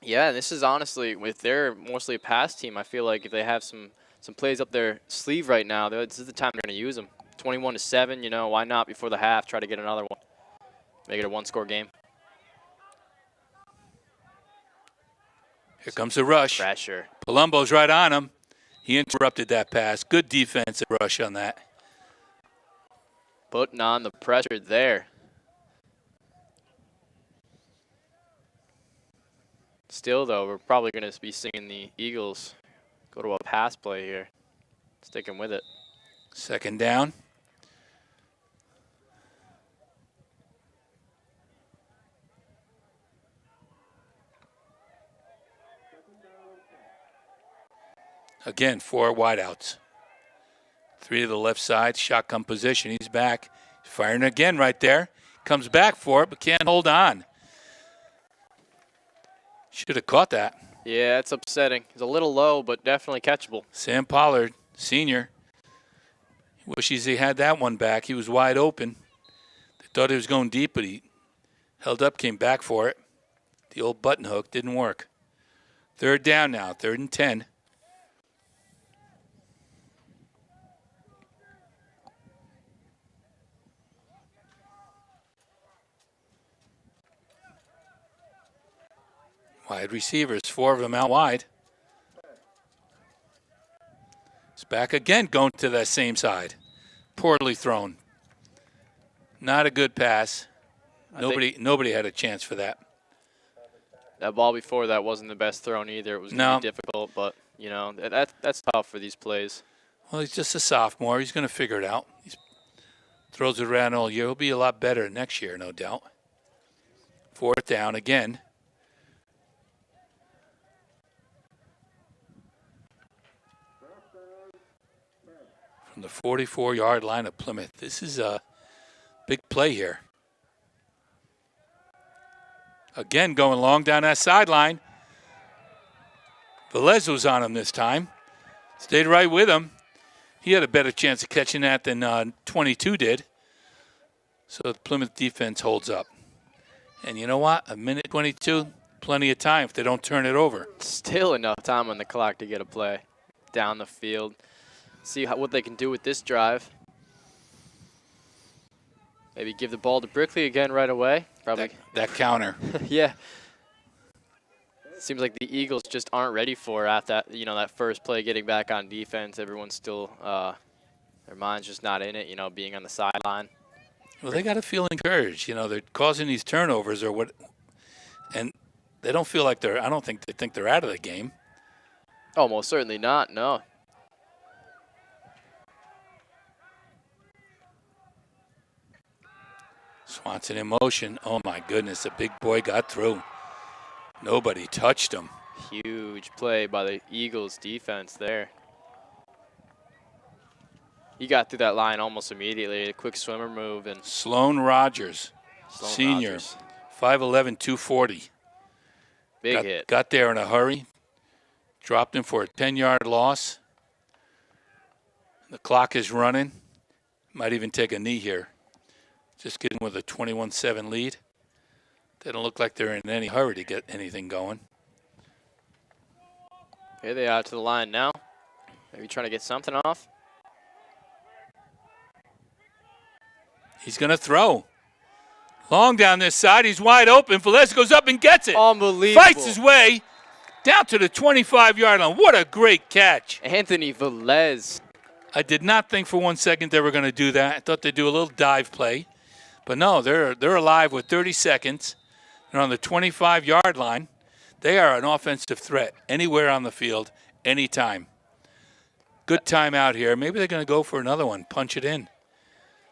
Yeah, this is honestly, with their mostly a pass team, I feel like if they have some plays up their sleeve right now, this is the time they're going to use them. 21-7, you know, why not before the half try to get another one, make it a one-score game. Here comes the rush. Pressure. Palumbo's right on him. He interrupted that pass. Good defensive rush on that. Putting on the pressure there. Still, though, we're probably going to be seeing the Eagles go to a pass play here. Sticking with it. Second down. Again, 4 wideouts. 3 to the left side, shotgun position. He's back. He's firing again right there. Comes back for it, but can't hold on. Should have caught that. Yeah, it's upsetting. It's a little low, but definitely catchable. Sam Pollard, senior. Wishes he had that one back. He was wide open. They thought he was going deep, but he held up, came back for it. The old button hook didn't work. Third down now, 3rd and 10. Wide receivers, 4 of them out wide. It's back again, going to that same side. Poorly thrown. Not a good pass. Nobody had a chance for that. That ball before that wasn't the best thrown either. It was going to be difficult, but, you know, that's tough for these plays. Well, he's just a sophomore. He's going to figure it out. He throws it around all year. He'll be a lot better next year, no doubt. 4th down again. From the 44-yard line of Plymouth. This is a big play here. Again, going long down that sideline. Velez was on him this time. Stayed right with him. He had a better chance of catching that than 22 did. So the Plymouth defense holds up. And you know what? A minute 22, plenty of time if they don't turn it over. Still enough time on the clock to get a play down the field. See what they can do with this drive. Maybe give the ball to Brickley again right away. Probably that counter. Yeah. Seems like the Eagles just aren't ready for at that, you know, that first play, getting back on defense. Everyone's still, their mind's just not in it, you know, being on the sideline. Well, they got to feel encouraged. You know, they're causing these turnovers or what, and they don't feel like I don't think they think they're out of the game. Oh, most certainly not, no. Swanson in motion. Oh, my goodness, the big boy got through. Nobody touched him. Huge play by the Eagles defense there. He got through that line almost immediately. A quick swimmer move. And Sloan Rogers, senior, 5'11", 240. Big hit. Got there in a hurry. Dropped him for a 10-yard loss. The clock is running. Might even take a knee here. Just getting with a 21-7 lead. They don't look like they're in any hurry to get anything going. Here they are to the line now. Maybe trying to get something off. He's going to throw. Long down this side. He's wide open. Velez goes up and gets it. Unbelievable. Fights his way down to the 25-yard line. What a great catch. Anthony Velez. I did not think for 1 second they were going to do that. I thought they'd do a little dive play. But no, they're alive with 30 seconds. They're on the 25-yard line. They are an offensive threat anywhere on the field, anytime. Good time out here. Maybe they're going to go for another one, punch it in.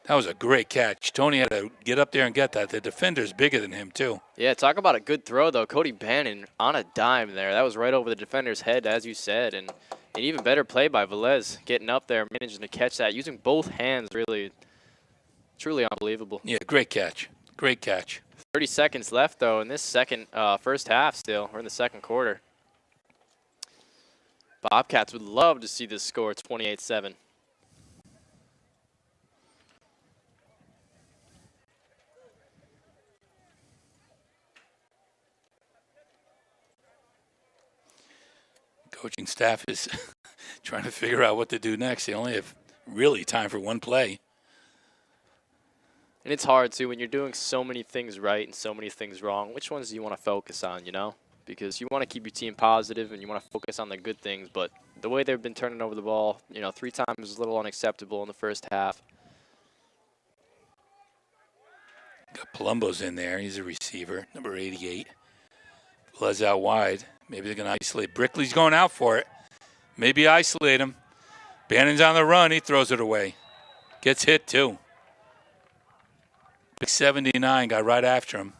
That was a great catch. Tony had to get up there and get that. The defender's bigger than him, too. Yeah, talk about a good throw, though. Cody Bannon on a dime there. That was right over the defender's head, as you said. And an even better play by Velez, getting up there, managing to catch that, using both hands, really, truly unbelievable. Yeah, great catch. Great catch. 30 seconds left, though, in this first half still. We're in the second quarter. Bobcats would love to see this score 28-7. Coaching staff is trying to figure out what to do next. They only have really time for one play. And it's hard, too, when you're doing so many things right and so many things wrong. Which ones do you want to focus on, you know? Because you want to keep your team positive and you want to focus on the good things. But the way they've been turning over the ball, you know, 3 times is a little unacceptable in the first half. Got Palumbo's in there. He's a receiver, number 88. Velez out wide. Maybe they're going to isolate. Brickley's going out for it. Maybe isolate him. Bannon's on the run. He throws it away. Gets hit, too. Big 79 got right after him.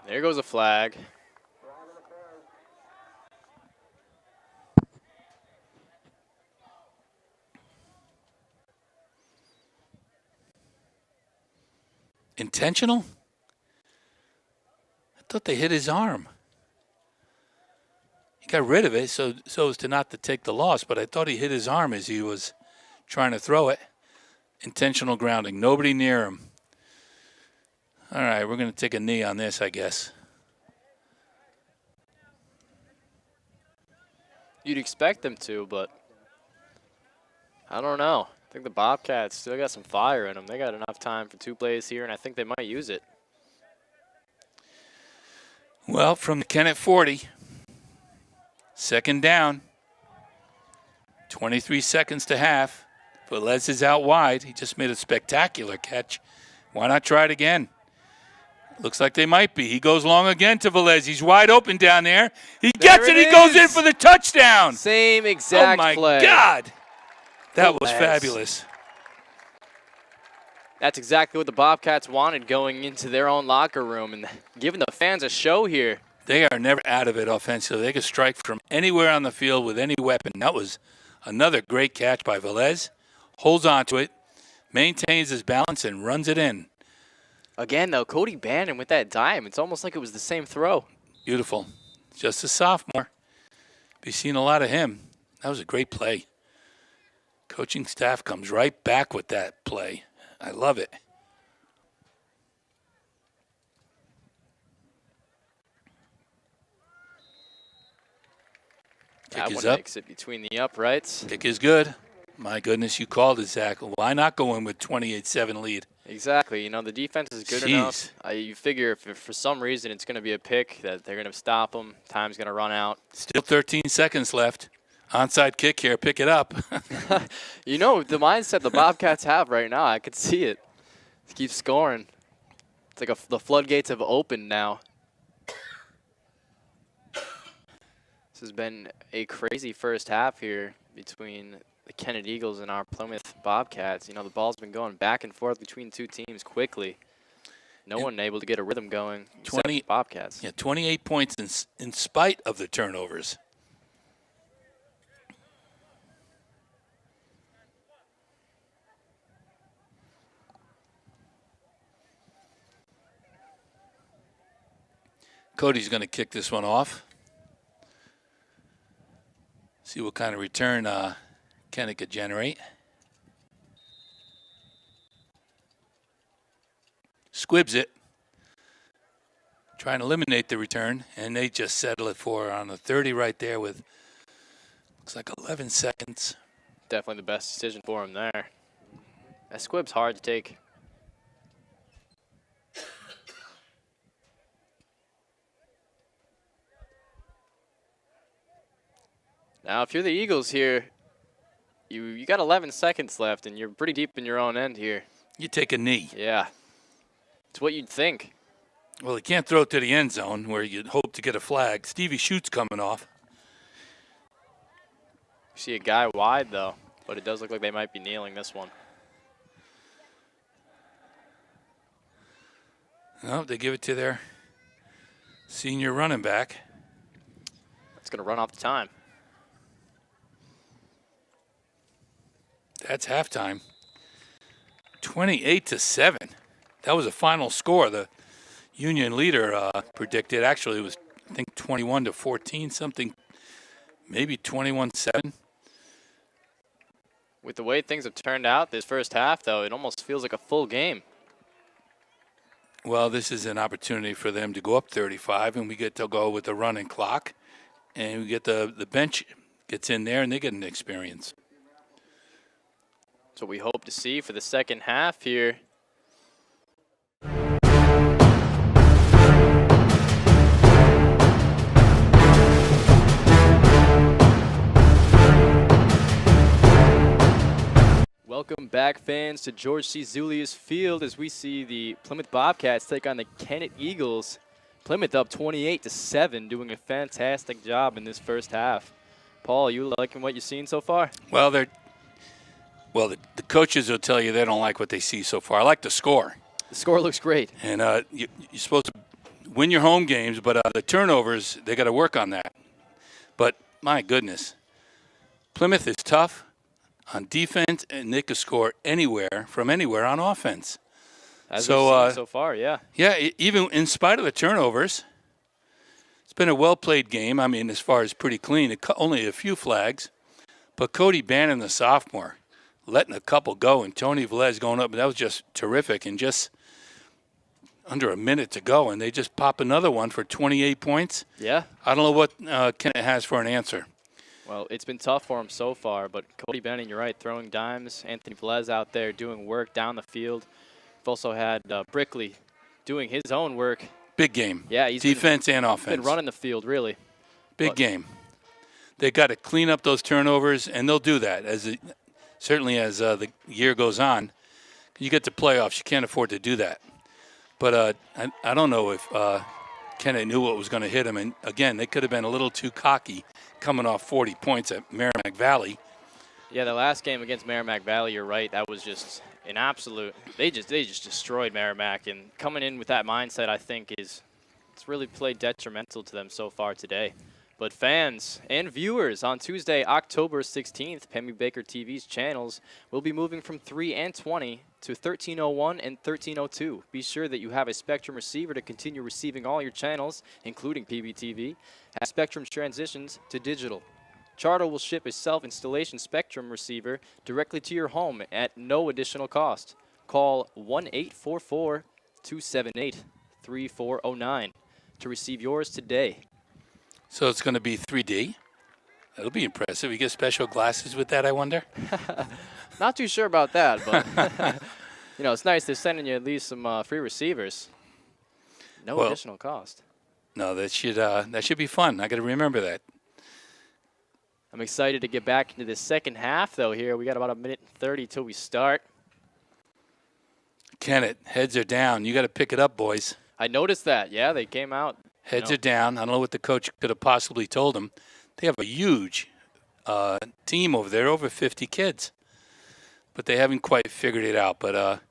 There goes a flag. Intentional? I thought they hit his arm. He got rid of it so as to not to take the loss, but I thought he hit his arm as he was trying to throw it. Intentional grounding. Nobody near him. All right, we're going to take a knee on this, I guess. You'd expect them to, but I don't know. I think the Bobcats still got some fire in them. They got enough time for 2 plays here, and I think they might use it. Well, from the Kennett 40, second down, 23 seconds to half. Velez is out wide. He just made a spectacular catch. Why not try it again? Looks like they might be. He goes long again to Velez. He's wide open down there. He gets it. He goes in for the touchdown. Same exact play. Oh, my God. That was fabulous. That's exactly what the Bobcats wanted going into their own locker room and giving the fans a show here. They are never out of it offensively. They can strike from anywhere on the field with any weapon. That was another great catch by Velez. Holds on to it, maintains his balance, and runs it in. Again, though, Cody Bannon with that dime. It's almost like it was the same throw. Beautiful. Just a sophomore. Be seeing a lot of him. That was a great play. Coaching staff comes right back with that play. I love it. That Kick is one up. makes it between the uprights. Kick is good. My goodness, you called it, Zach. Why not go in with 28-7 lead? Exactly. You know, the defense is good enough. You figure if for some reason it's going to be a pick, that they're going to stop them. Time's going to run out. Still 13 seconds left. Onside kick here. Pick it up. You know, the mindset the Bobcats have right now, I could see it. Keep scoring. It's like the floodgates have opened now. This has been a crazy first half here between the Kennett Eagles and our Plymouth Bobcats. You know, the ball's been going back and forth between 2 teams quickly. No one able to get a rhythm going except the Bobcats. Yeah, 28 points in spite of the turnovers. Cody's going to kick this one off. See what kind of return Kennett could generate. Squibs it. Trying to eliminate the return, and they just settle it for on the 30 right there with, looks like 11 seconds. Definitely the best decision for him there. That squib's hard to take. Now, if you're the Eagles here, you got 11 seconds left, and you're pretty deep in your own end here. You take a knee. Yeah. It's what you'd think. Well, he can't throw it to the end zone where you'd hope to get a flag. Stevie Schutt's coming off. You see a guy wide, though, but it does look like they might be kneeling this one. No, they give it to their senior running back. It's going to run off the time. That's halftime. 28-7. That was a final score. The Union leader predicted. Actually, it was, I think, 21-14, something, maybe 21-7. With the way things have turned out this first half, though, it almost feels like a full game. Well, this is an opportunity for them to go up 35, and we get to go with the running clock, and we get the bench gets in there, and they get an experience. That's what we hope to see for the second half here. Welcome back, fans, to George C. Zulius Field as we see the Plymouth Bobcats take on the Kennett Eagles. Plymouth up 28-7, doing a fantastic job in this first half. Paul, you liking what you've seen so far? Well, the coaches will tell you they don't like what they see so far. I like the score. The score looks great. And you're supposed to win your home games, but the turnovers, they got to work on that. But, my goodness, Plymouth is tough on defense, and they could score from anywhere on offense. As we've seen so far, yeah. Yeah, even in spite of the turnovers, it's been a well-played game. I mean, as far as pretty clean, only a few flags. But Cody Bannon, the sophomore, letting a couple go, and Tony Velez going up, that was just terrific. And just under a minute to go, and they just pop another one for 28 points. Yeah. I don't know what Kennett has for an answer. Well, it's been tough for him so far, but Cody Bannon, you're right, throwing dimes. Anthony Velez out there doing work down the field. We've also had Brickley doing his own work. Big game. Yeah, he's defense and offense. Been running the field, really. Big game. They got to clean up those turnovers, and they'll do that certainly as the year goes on. You get to playoffs, you can't afford to do that. But I don't know if Kennett knew what was going to hit him. And, again, they could have been a little too cocky coming off 40 points at Merrimack Valley. Yeah, the last game against Merrimack Valley, you're right, that was just an absolute – they just destroyed Merrimack. And coming in with that mindset, I think, it's really played detrimental to them so far today. But fans and viewers, on Tuesday, October 16th, Pemmy Baker TV's channels will be moving from 3 and 20 to 1301 and 1302. Be sure that you have a Spectrum receiver to continue receiving all your channels, including PBTV, as Spectrum transitions to digital. Charter will ship a self-installation Spectrum receiver directly to your home at no additional cost. Call 1-844-278-3409 to receive yours today. So it's going to be 3D. That'll be impressive. You get special glasses with that, I wonder? Not too sure about that, but it's nice they're sending you at least some free receivers. No additional cost. No, that should be fun. I got to remember that. I'm excited to get back into the second half, though. Here we got about 1:30 till we start. Kennett, heads are down. You got to pick it up, boys. I noticed that. Yeah, they came out. Heads are down. I don't know what the coach could have possibly told them. They have a huge team over there, over 50 kids. But they haven't quite figured it out. But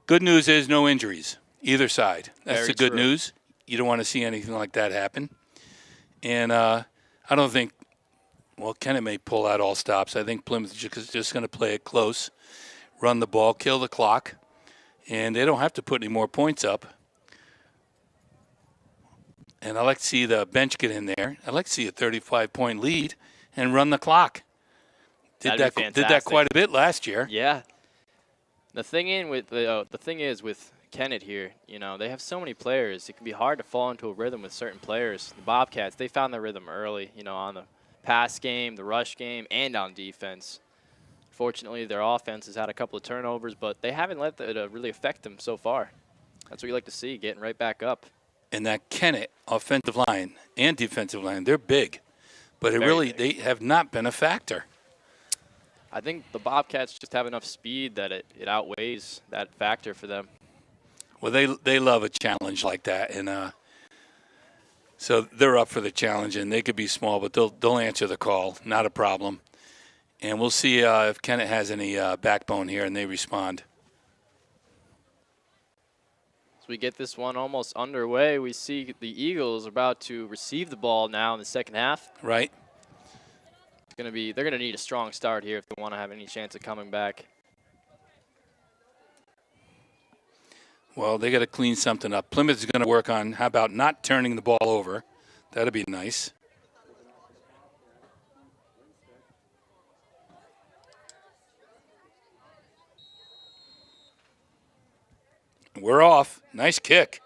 good news is no injuries, either side. That's Very the good true. news. You don't want to see anything like that happen. And I don't think, Kennett may pull out all stops. I think Plymouth is just going to play it close, run the ball, kill the clock, and they don't have to put any more points up. And I like to see the bench get in there. I'd like to see a 35-point lead and run the clock. Did that quite a bit last year. Yeah. The thing is with Kennett here, they have so many players. It can be hard to fall into a rhythm with certain players. The Bobcats, they found their rhythm early, on the pass game, the rush game, and on defense. Fortunately, their offense has had a couple of turnovers, but they haven't let it really affect them so far. That's what you like to see, getting right back up. And that Kennett offensive line and defensive line, they're big. But they have not been a factor. I think the Bobcats just have enough speed that it outweighs that factor for them. Well, they love a challenge like that. And so they're up for the challenge, and they could be small, but they'll answer the call. Not a problem. And we'll see if Kennett has any backbone here and they respond. We get this one almost underway. We see the Eagles are about to receive the ball now in the second half. Right. They're going to need a strong start here if they want to have any chance of coming back. Well, they got to clean something up. Plymouth is going to work on how about not turning the ball over. That'd be nice. We're off. Nice kick.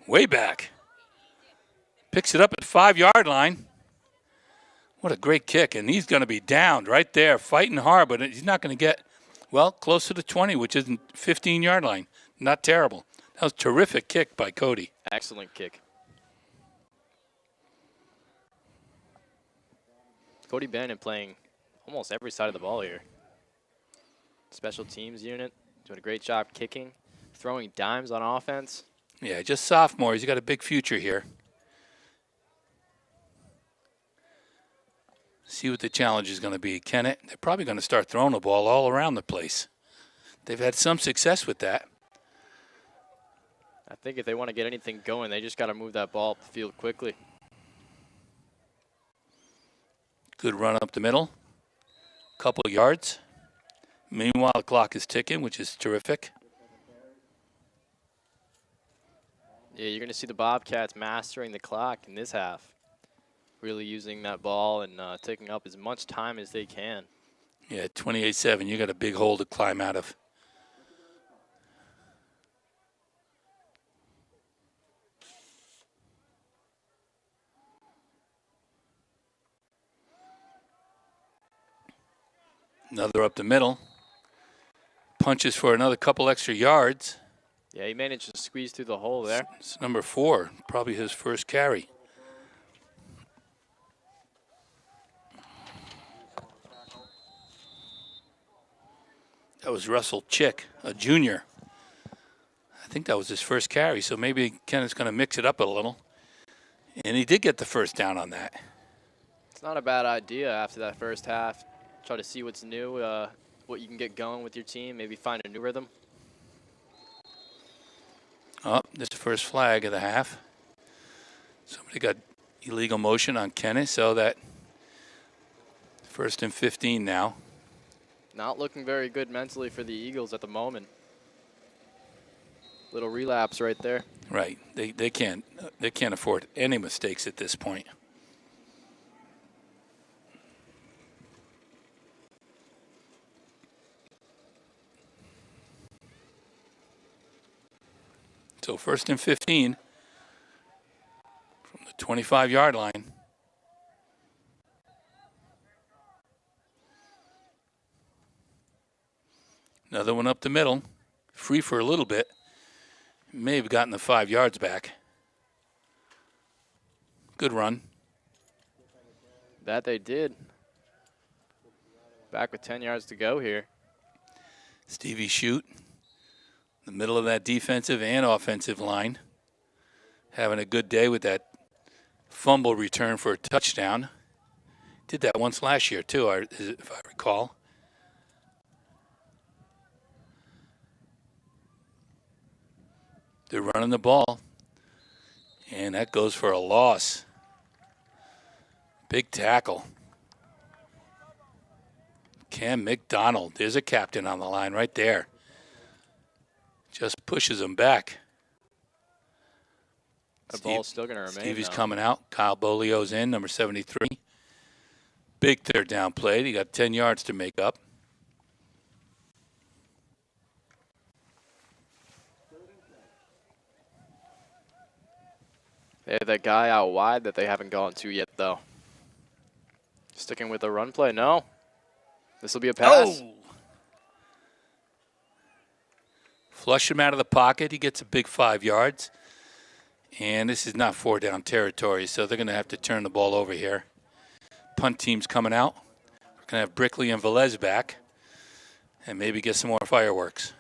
Way back. Picks it up at 5-yard line. What a great kick. And he's going to be downed right there, fighting hard, but he's not going to get, well, close to the 20, which isn't 15-yard line. Not terrible. That was a terrific kick by Cody. Excellent kick. Cody Bannon playing almost every side of the ball here. Special teams unit, doing a great job kicking, throwing dimes on offense. Yeah, just sophomore. He's got a big future here. See what the challenge is going to be. Kennett, they're probably going to start throwing the ball all around the place. They've had some success with that. I think if they want to get anything going, they just got to move that ball up the field quickly. Good run up the middle. Couple of yards. Meanwhile, the clock is ticking, which is terrific. Yeah, you're going to see the Bobcats mastering the clock in this half. Really using that ball and taking up as much time as they can. Yeah, 28-7. You got a big hole to climb out of. Another up the middle. Punches for another couple extra yards. Yeah, he managed to squeeze through the hole there. It's number 4, probably his first carry. That was Russell Chick, a junior. I think that was his first carry, so maybe Kennett's going to mix it up a little. And he did get the first down on that. It's not a bad idea after that first half. Try to see what's new, what you can get going with your team, maybe find a new rhythm. Oh, this is the first flag of the half. Somebody got illegal motion on Kennett, so that 1st and 15 now. Not looking very good mentally for the Eagles at the moment. Little relapse right there. Right. They can't afford any mistakes at this point. So 1st and 15 from the 25-yard line. Another one up the middle. Free for a little bit. May have gotten the 5 yards back. Good run. That they did. Back with 10 yards to go here. Stevie Shute, the middle of that defensive and offensive line. Having a good day with that fumble return for a touchdown. Did that once last year, too, if I recall. They're running the ball, and that goes for a loss. Big tackle. Cam McDonald, there's a captain on the line right there. Just pushes him back. The ball's still going to remain. Stevie's coming out. Kyle Bolio's in, number 73. Big 3rd down play. He got 10 yards to make up. They have that guy out wide that they haven't gone to yet, though. Sticking with the run play. No. This will be a pass. Oh! Flush him out of the pocket. He gets a big 5 yards. And this is not 4-down territory, so they're going to have to turn the ball over here. Punt team's coming out. We're going to have Brickley and Velez back. And maybe get some more fireworks.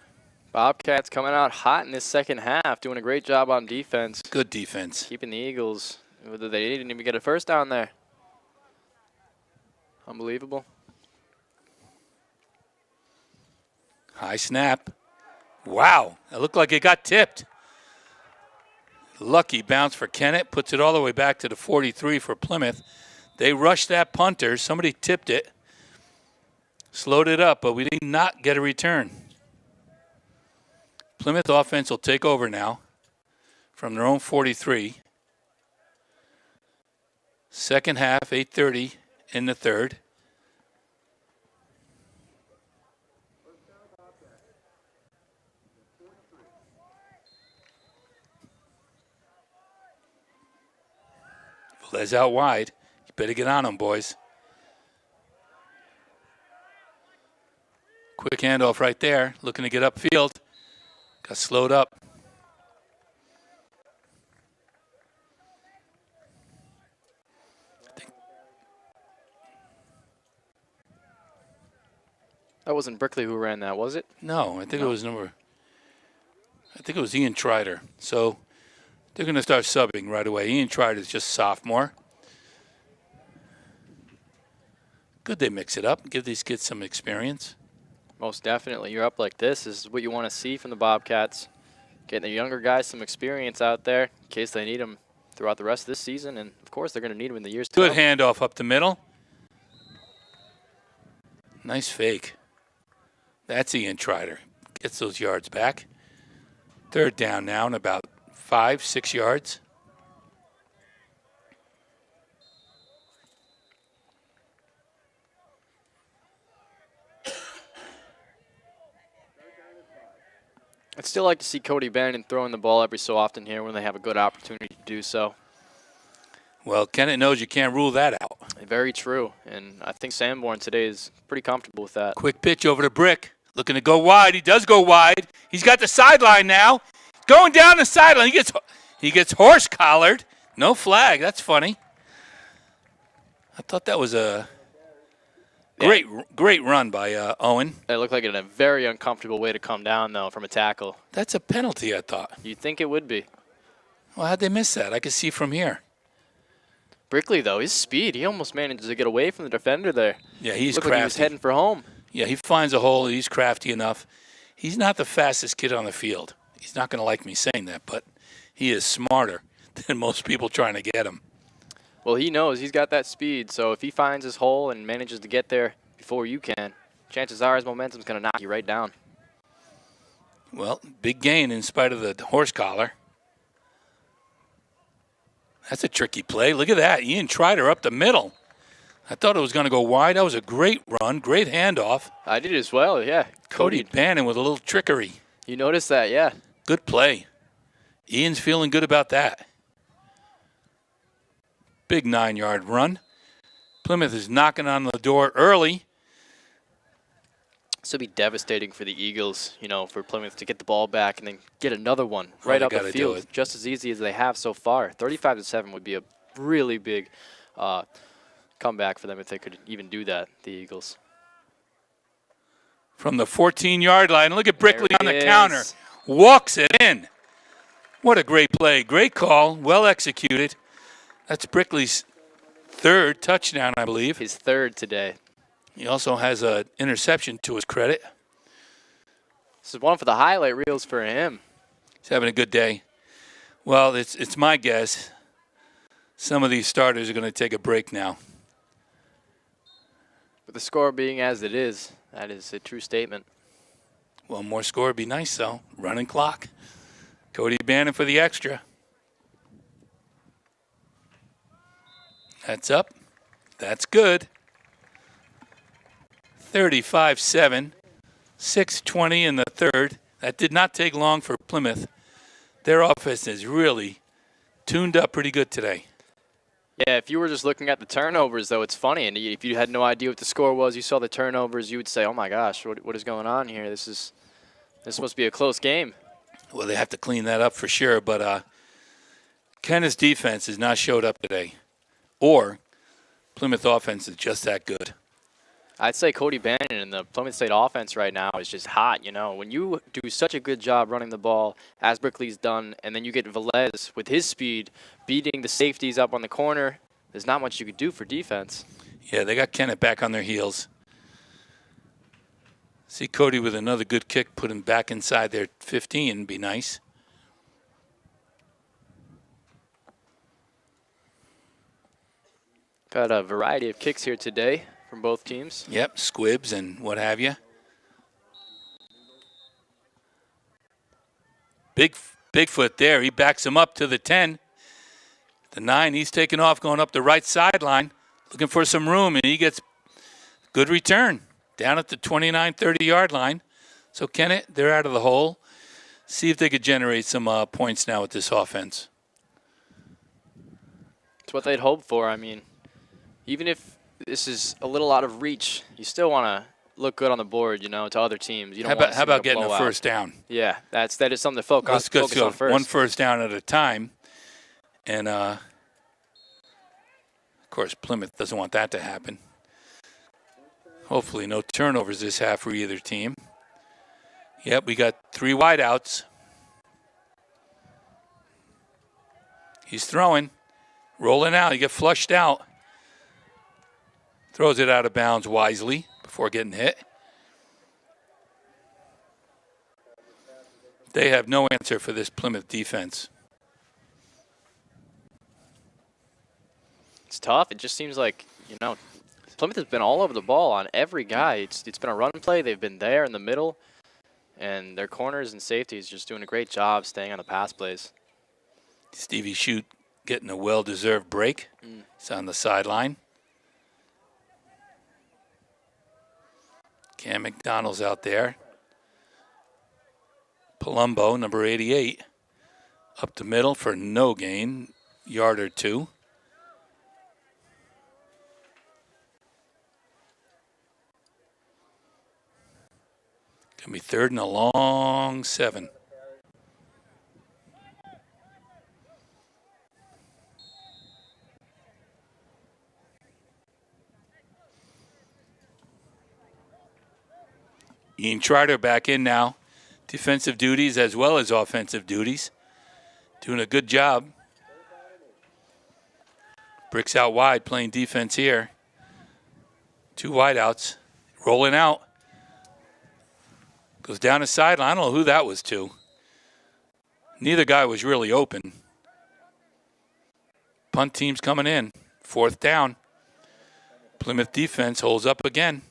Bobcats coming out hot in this second half, doing a great job on defense. Good defense. Keeping the Eagles. They didn't even get a first down there. Unbelievable. High snap. Wow, it looked like it got tipped. Lucky bounce for Kennett, puts it all the way back to the 43 for Plymouth. They rushed that punter. Somebody tipped it, slowed it up, but we did not get a return. Plymouth offense will take over now from their own 43. Second half, 8:30 in the 3rd. Les out wide. You better get on him, boys. Quick handoff right there. Looking to get upfield. Got slowed up. That wasn't Brickley who ran that, was it? No, I think it was Ian Trider. So they're going to start subbing right away. Ian Trider is just sophomore. Good they mix it up. Give these kids some experience. Most definitely. You're up like this. This is what you want to see from the Bobcats. Getting the younger guys some experience out there in case they need them throughout the rest of this season. And, of course, they're going to need them in the years to come. Good handoff up the middle. Nice fake. That's Ian Trider. Gets those yards back. Third down now and about 5-6 yards. I'd still like to see Cody Bannon throwing the ball every so often here when they have a good opportunity to do so. Well, Kennett knows you can't rule that out. Very true. And I think Sanborn today is pretty comfortable with that. Quick pitch over to Brick. Looking to go wide. He does go wide. He's got the sideline now. Going down the sideline. He gets horse collared. No flag. That's funny. I thought that was a great run by Owen. It looked like a very uncomfortable way to come down, though, from a tackle. That's a penalty, I thought. You'd think it would be. Well, how'd they miss that? I could see from here. Brickley, though, his speed, he almost managed to get away from the defender there. Yeah, he's Looked crafty. like he was heading for home. Yeah, he finds a hole. He's crafty enough. He's not the fastest kid on the field. He's not going to like me saying that, but he is smarter than most people trying to get him. Well, he knows he's got that speed, so if he finds his hole and manages to get there before you can, chances are his momentum's going to knock you right down. Well, big gain in spite of the horse collar. That's a tricky play. Look at that. Ian Trider up the middle. I thought it was going to go wide. That was a great run, great handoff. I did as well, yeah. Cody Bannon with a little trickery. You noticed that, yeah. Good play. Ian's feeling good about that. Big 9-yard run. Plymouth is knocking on the door early. This would be devastating for the Eagles, for Plymouth to get the ball back and then get another one right up the field. Just as easy as they have so far. 35-7 would be a really big comeback for them if they could even do that, the Eagles. From the 14-yard line, look at Brickley on the counter. Walks it in. What a great play. Great call. Well executed. That's Brickley's third touchdown, I believe. His third today. He also has an interception to his credit. This is one for the highlight reels for him. He's having a good day. Well, it's my guess. Some of these starters are going to take a break now. With the score being as it is, that is a true statement. Well, more score would be nice, though. Running clock. Cody Bannon for the extra. That's up. That's good. 35-7. 6:20 in the third. That did not take long for Plymouth. Their offense is really tuned up pretty good today. Yeah, if you were just looking at the turnovers, though, it's funny. And if you had no idea what the score was, you saw the turnovers, you would say, oh, my gosh, what is going on here? This must be a close game. Well, they have to clean that up for sure. But Kennett's defense has not showed up today. Or Plymouth offense is just that good. I'd say Cody Bannon and the Plymouth State offense right now is just hot. When you do such a good job running the ball, as Brickley's done, and then you get Velez with his speed beating the safeties up on the corner, there's not much you could do for defense. Yeah, they got Kennett back on their heels. See Cody with another good kick, put him back inside their 15 would be nice. Got a variety of kicks here today from both teams. Yep, squibs and what have you. Bigfoot there. He backs him up to the 10. The 9, he's taking off, going up the right sideline, looking for some room, and he gets good return down at the 29, 30-yard line. So Kennett, they're out of the hole. See if they could generate some points now with this offense. It's what they'd hope for. I mean, even if this is a little out of reach, you still want to look good on the board, you know, to other teams. You don't want to How about getting blowout. a first down? Yeah, that is something to focus on first. One first down at a time. And, of course, Plymouth doesn't want that to happen. Hopefully no turnovers this half for either team. Yep, we got 3 wideouts. He's throwing, rolling out. He get flushed out. Throws it out of bounds wisely before getting hit. They have no answer for this Plymouth defense. It's tough. It just seems like, you know, Plymouth has been all over the ball on every guy. It's been a run play. They've been there in the middle. And their corners and safeties just doing a great job staying on the pass plays. Stevie Shute getting a well-deserved break. He's on the sideline. Cam McDonald's out there. Palumbo, number 88, up the middle for no gain, yard or two. Gonna be 3rd and a long 7. Ian Trotter back in now. Defensive duties as well as offensive duties. Doing a good job. Bricks out wide, playing defense here. 2 wideouts. Rolling out. Goes down the sideline. I don't know who that was to. Neither guy was really open. Punt team's coming in. 4th down. Plymouth defense holds up again.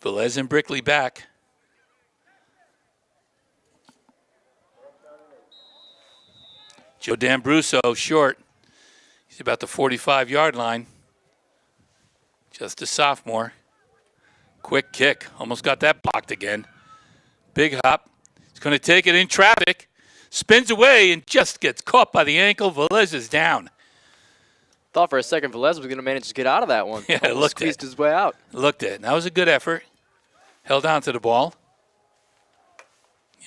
Velez and Brickley back. Joe D'Ambruso short. He's about the 45-yard line. Just a sophomore. Quick kick. Almost got that blocked again. Big hop. He's going to take it in traffic. Spins away and just gets caught by the ankle. Velez is down. Thought for a second Velez was going to manage to get out of that one. Yeah, it looked squeezed his way out. Looked it. That was a good effort. Held on to the ball.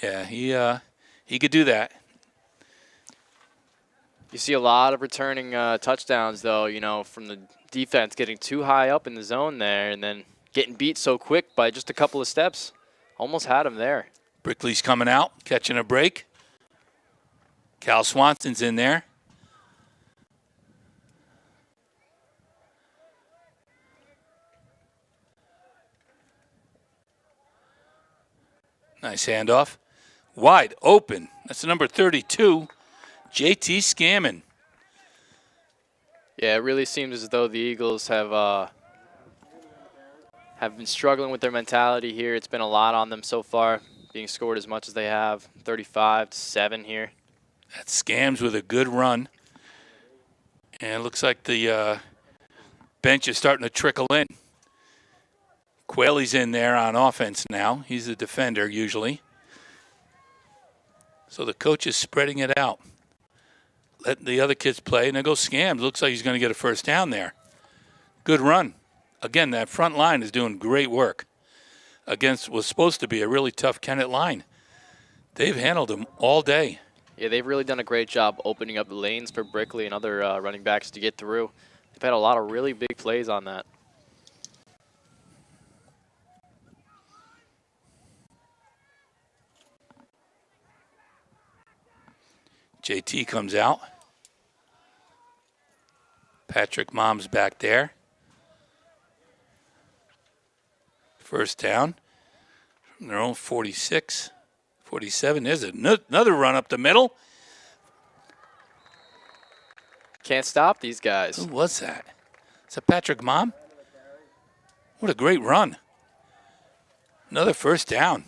Yeah, he could do that. You see a lot of returning touchdowns, though, you know, from the defense getting too high up in the zone there and then getting beat so quick by just a couple of steps. Almost had him there. Brickley's coming out, catching a break. Cal Swanson's in there. Nice handoff. Wide open. That's the number 32, JT Scammon. Yeah, it really seems as though the Eagles have been struggling with their mentality here. It's been a lot on them so far, being scored as much as they have, 35-7 here. That Scams with a good run. And it looks like the bench is starting to trickle in. Quayley's in there on offense now. He's a defender usually. So the coach is spreading it out. Letting the other kids play. And there goes Scams. Looks like he's going to get a first down there. Good run. Again, that front line is doing great work against what's supposed to be a really tough Kennett line. They've handled them all day. Yeah, they've really done a great job opening up the lanes for Brickley and other running backs to get through. They've had a lot of really big plays on that. JT comes out. Patrick Mom's back there. First down from their own 46, 47. There's another run up the middle. Can't stop these guys. Who was that? Is that Patrick Mom? What a great run. Another first down.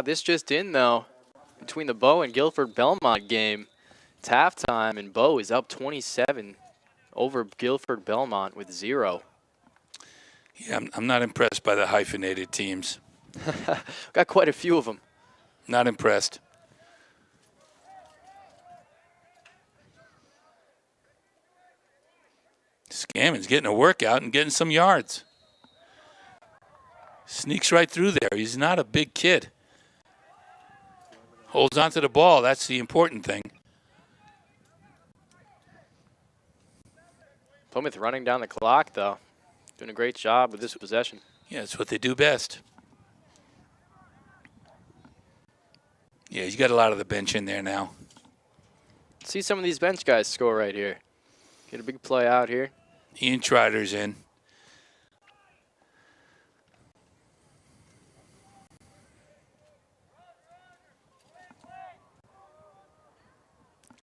This just in, though. Between the Bow and Guilford-Belmont game, it's halftime, and Bow is up 27 over Guilford-Belmont with 0. Yeah, I'm not impressed by the hyphenated teams. Got quite a few of them. Not impressed. Scammond's getting a workout and getting some yards. Sneaks right through there. He's not a big kid. Holds onto the ball. That's the important thing. Plymouth running down the clock, though. Doing a great job with this possession. Yeah, that's what they do best. Yeah, he's got a lot of the bench in there now. See some of these bench guys score right here. Get a big play out here. Ian Trider's in.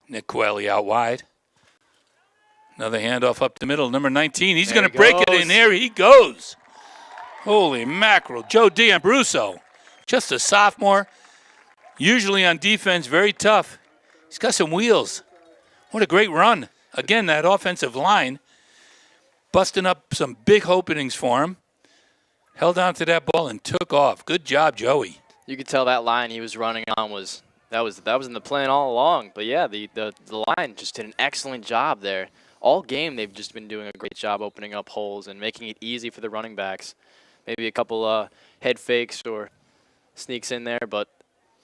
Nick Quelly out wide. Another handoff up the middle. Number 19. He's going to break it in. There he goes. Holy mackerel. Joe D'Ambruso. Just a sophomore. Usually on defense, very tough. He's got some wheels. What a great run. Again, that offensive line busting up some big openings for him. Held on to that ball and took off. Good job, Joey. You could tell that line he was running on was that was in the plan all along. But yeah, the line just did an excellent job there. All game they've just been doing a great job opening up holes and making it easy for the running backs. Maybe a couple head fakes or sneaks in there, but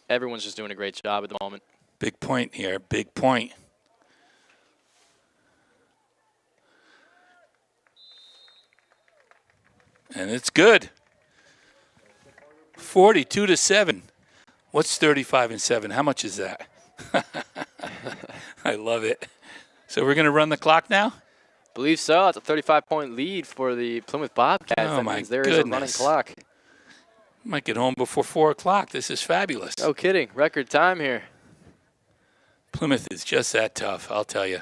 everyone's just doing a great job at the moment. Big point here, big point. And it's good. 42-7. What's 35-7? How much is that? I love it. So we're going to run the clock now? Believe so. It's a 35-point lead for the Plymouth Bobcats. Oh, that my means there is a running goodness. clock. Might get home before 4 o'clock. This is fabulous. No kidding. Record time here. Plymouth is just that tough, I'll tell you.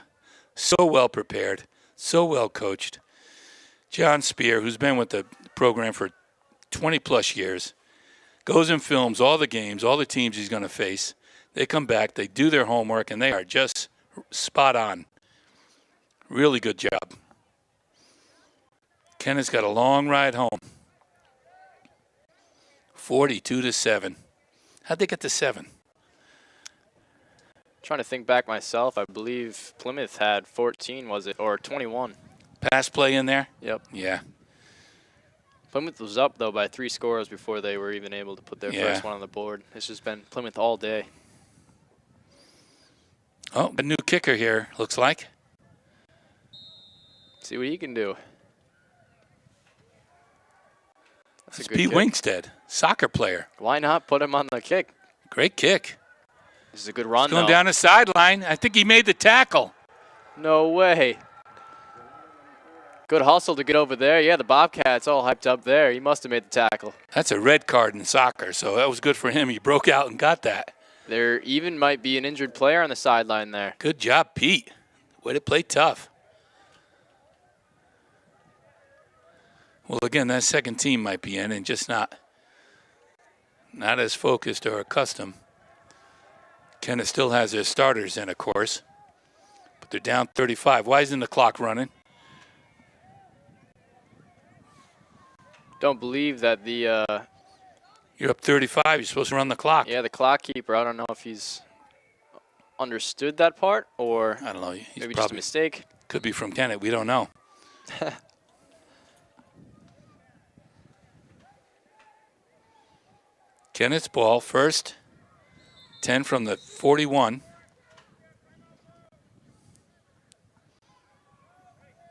So well prepared, so well coached. John Spear, who's been with the program for 20-plus years, goes and films all the games, all the teams he's going to face. They come back, they do their homework, and they are just spot on. Really good job. Kennett's got a long ride home. 42-7. How'd they get to 7? Trying to think back myself. I believe Plymouth had 14, was it? Or 21. Pass play in there? Yep. Yeah. Plymouth was up, though, by 3 scores before they were even able to put their first one on the board. It's just been Plymouth all day. Oh, a new kicker here, looks like. See what he can do. That's It's a good Pete kick. Wingstead, soccer player. Why not put him on the kick? Great kick. This is a good run, Going though. down the sideline. I think he made the tackle. No way. Good hustle to get over there. Yeah, the Bobcats all hyped up there. He must have made the tackle. That's a red card in soccer, so that was good for him. He broke out and got that. There even might be an injured player on the sideline there. Good job, Pete. Way to play tough. Well, again, that second team might be in and just not as focused or accustomed. Kennett still has their starters in, of course, but they're down 35. Why isn't the clock running? Don't believe that the You're up 35. You're supposed to run the clock. the clock keeper. I don't know if he's understood that part or I don't know. He's maybe just a probably mistake. could be from Kennett. We don't know. Kennett's ball first. 10 from the 41.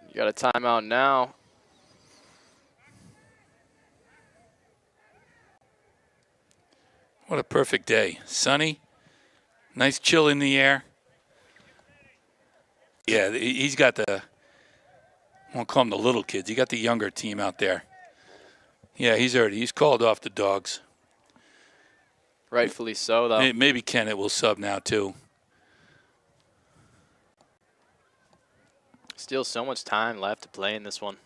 You got a timeout now. What a perfect day. Sunny. Nice chill in the air. Yeah, he's got the, I won't call them the little kids. He got the younger team out there. Yeah, he's called off the dogs. Rightfully so, though. Maybe Kennett will sub now, too. Still so much time left to play in this one.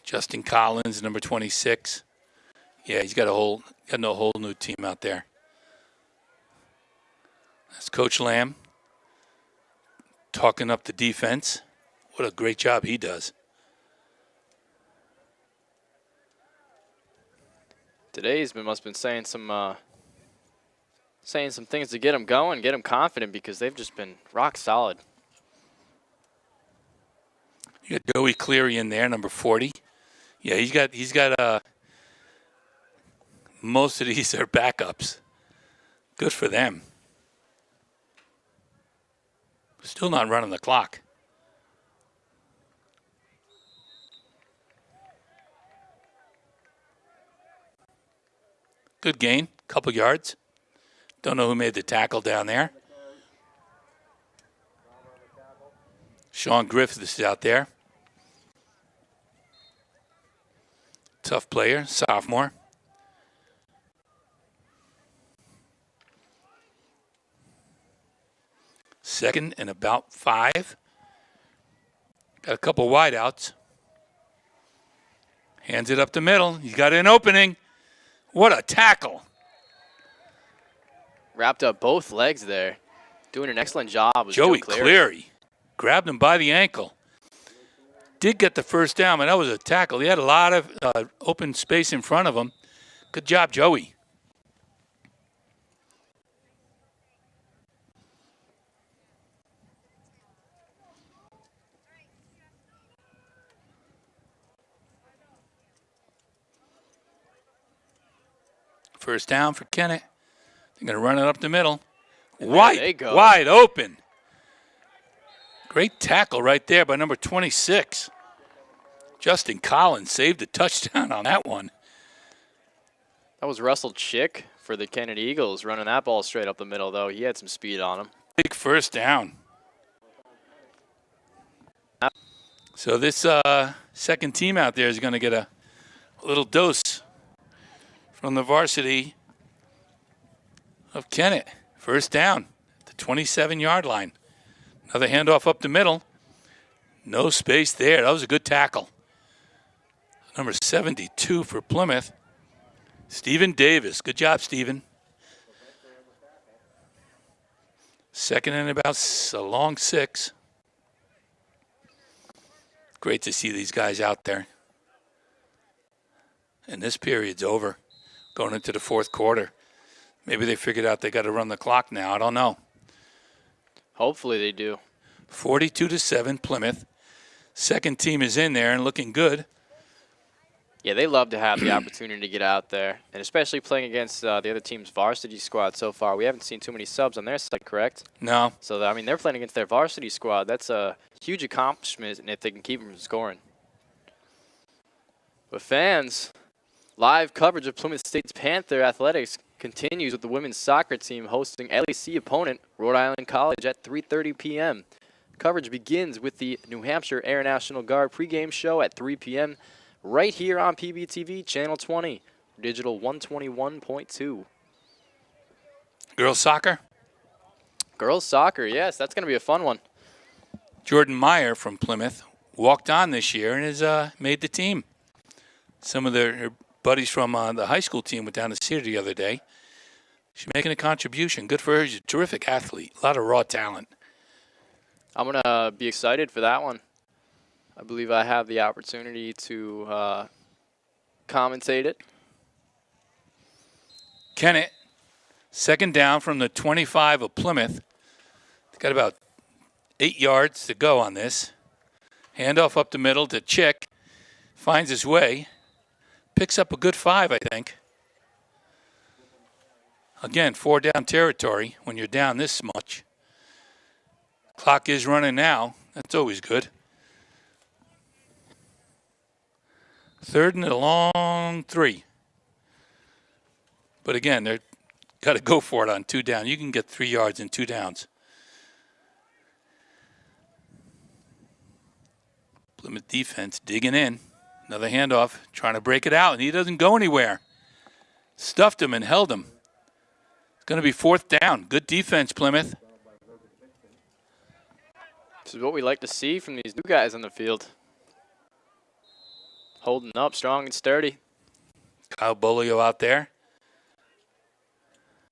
Justin Collins, number 26. Yeah, he's got a whole new team out there. That's Coach Lamb talking up the defense What a great job he does. Today he's must have been saying some things to get him going, get him confident, because they've just been rock solid. You got Joey Cleary in there, number 40. Yeah, he's got most of these are backups. Good for them. Still not running the clock. Good gain, couple yards. Don't know who made the tackle down there. Sean Griffiths is out there. Tough player, sophomore. Second and about 5. Got a couple wideouts. Hands it up the middle. He's got an opening. What a tackle. Wrapped up both legs there. Doing an excellent job with Joey Joe Cleary. Grabbed him by the ankle. Did get the first down, but that was a tackle. He had a lot of open space in front of him. Good job, Joey. First down for Kennett. They're going to run it up the middle. Wide open. Great tackle right there by number 26. Justin Collins saved a touchdown on that one. That was Russell Chick for the Kennett Eagles running that ball straight up the middle, though. He had some speed on him. Big first down. So this second team out there is going to get a little dose from the varsity of Kennett. First down, the 27-yard line. Another handoff up the middle. No space there. That was a good tackle. Number 72 for Plymouth, Stephen Davis. Good job, Stephen. Second and about a long 6. Great to see these guys out there. And this period's over, going into the fourth quarter. Maybe they figured out they got to run the clock now. I don't know. Hopefully they do. 42-7, Plymouth. Second team is in there and looking good. Yeah, they love to have the opportunity to get out there, and especially playing against the other team's varsity squad so far. We haven't seen too many subs on their side, correct? No. So, I mean, they're playing against their varsity squad. That's a huge accomplishment if they can keep them from scoring. But fans, live coverage of Plymouth State's Panther Athletics continues with the women's soccer team hosting LAC opponent Rhode Island College at 3:30 p.m. Coverage begins with the New Hampshire Air National Guard pregame show at 3 p.m. right here on PBTV, Channel 20, Digital 121.2. Girls soccer? Girls soccer, yes, that's going to be a fun one. Jordan Meyer from Plymouth walked on this year and has made the team. Some of her buddies from the high school team went down to see her the other day. She's making a contribution. Good for her. She's a terrific athlete. A lot of raw talent. I'm going to be excited for that one. I believe I have the opportunity to commentate it. Kennett, second down from the 25 of Plymouth. They've got about 8 yards to go on this. Handoff up the middle to Chick. Finds his way. Picks up a good 5, I think. Again, 4 down territory when you're down this much. Clock is running now. That's always good. Third and a long 3. But again, they've got to go for it on 2 down. You can get 3 yards in 2 downs. Plymouth defense digging in. Another handoff, trying to break it out, and he doesn't go anywhere. Stuffed him and held him. It's going to be 4th down. Good defense, Plymouth. This is what we like to see from these new guys on the field. Holding up strong and sturdy. Kyle Bolio out there.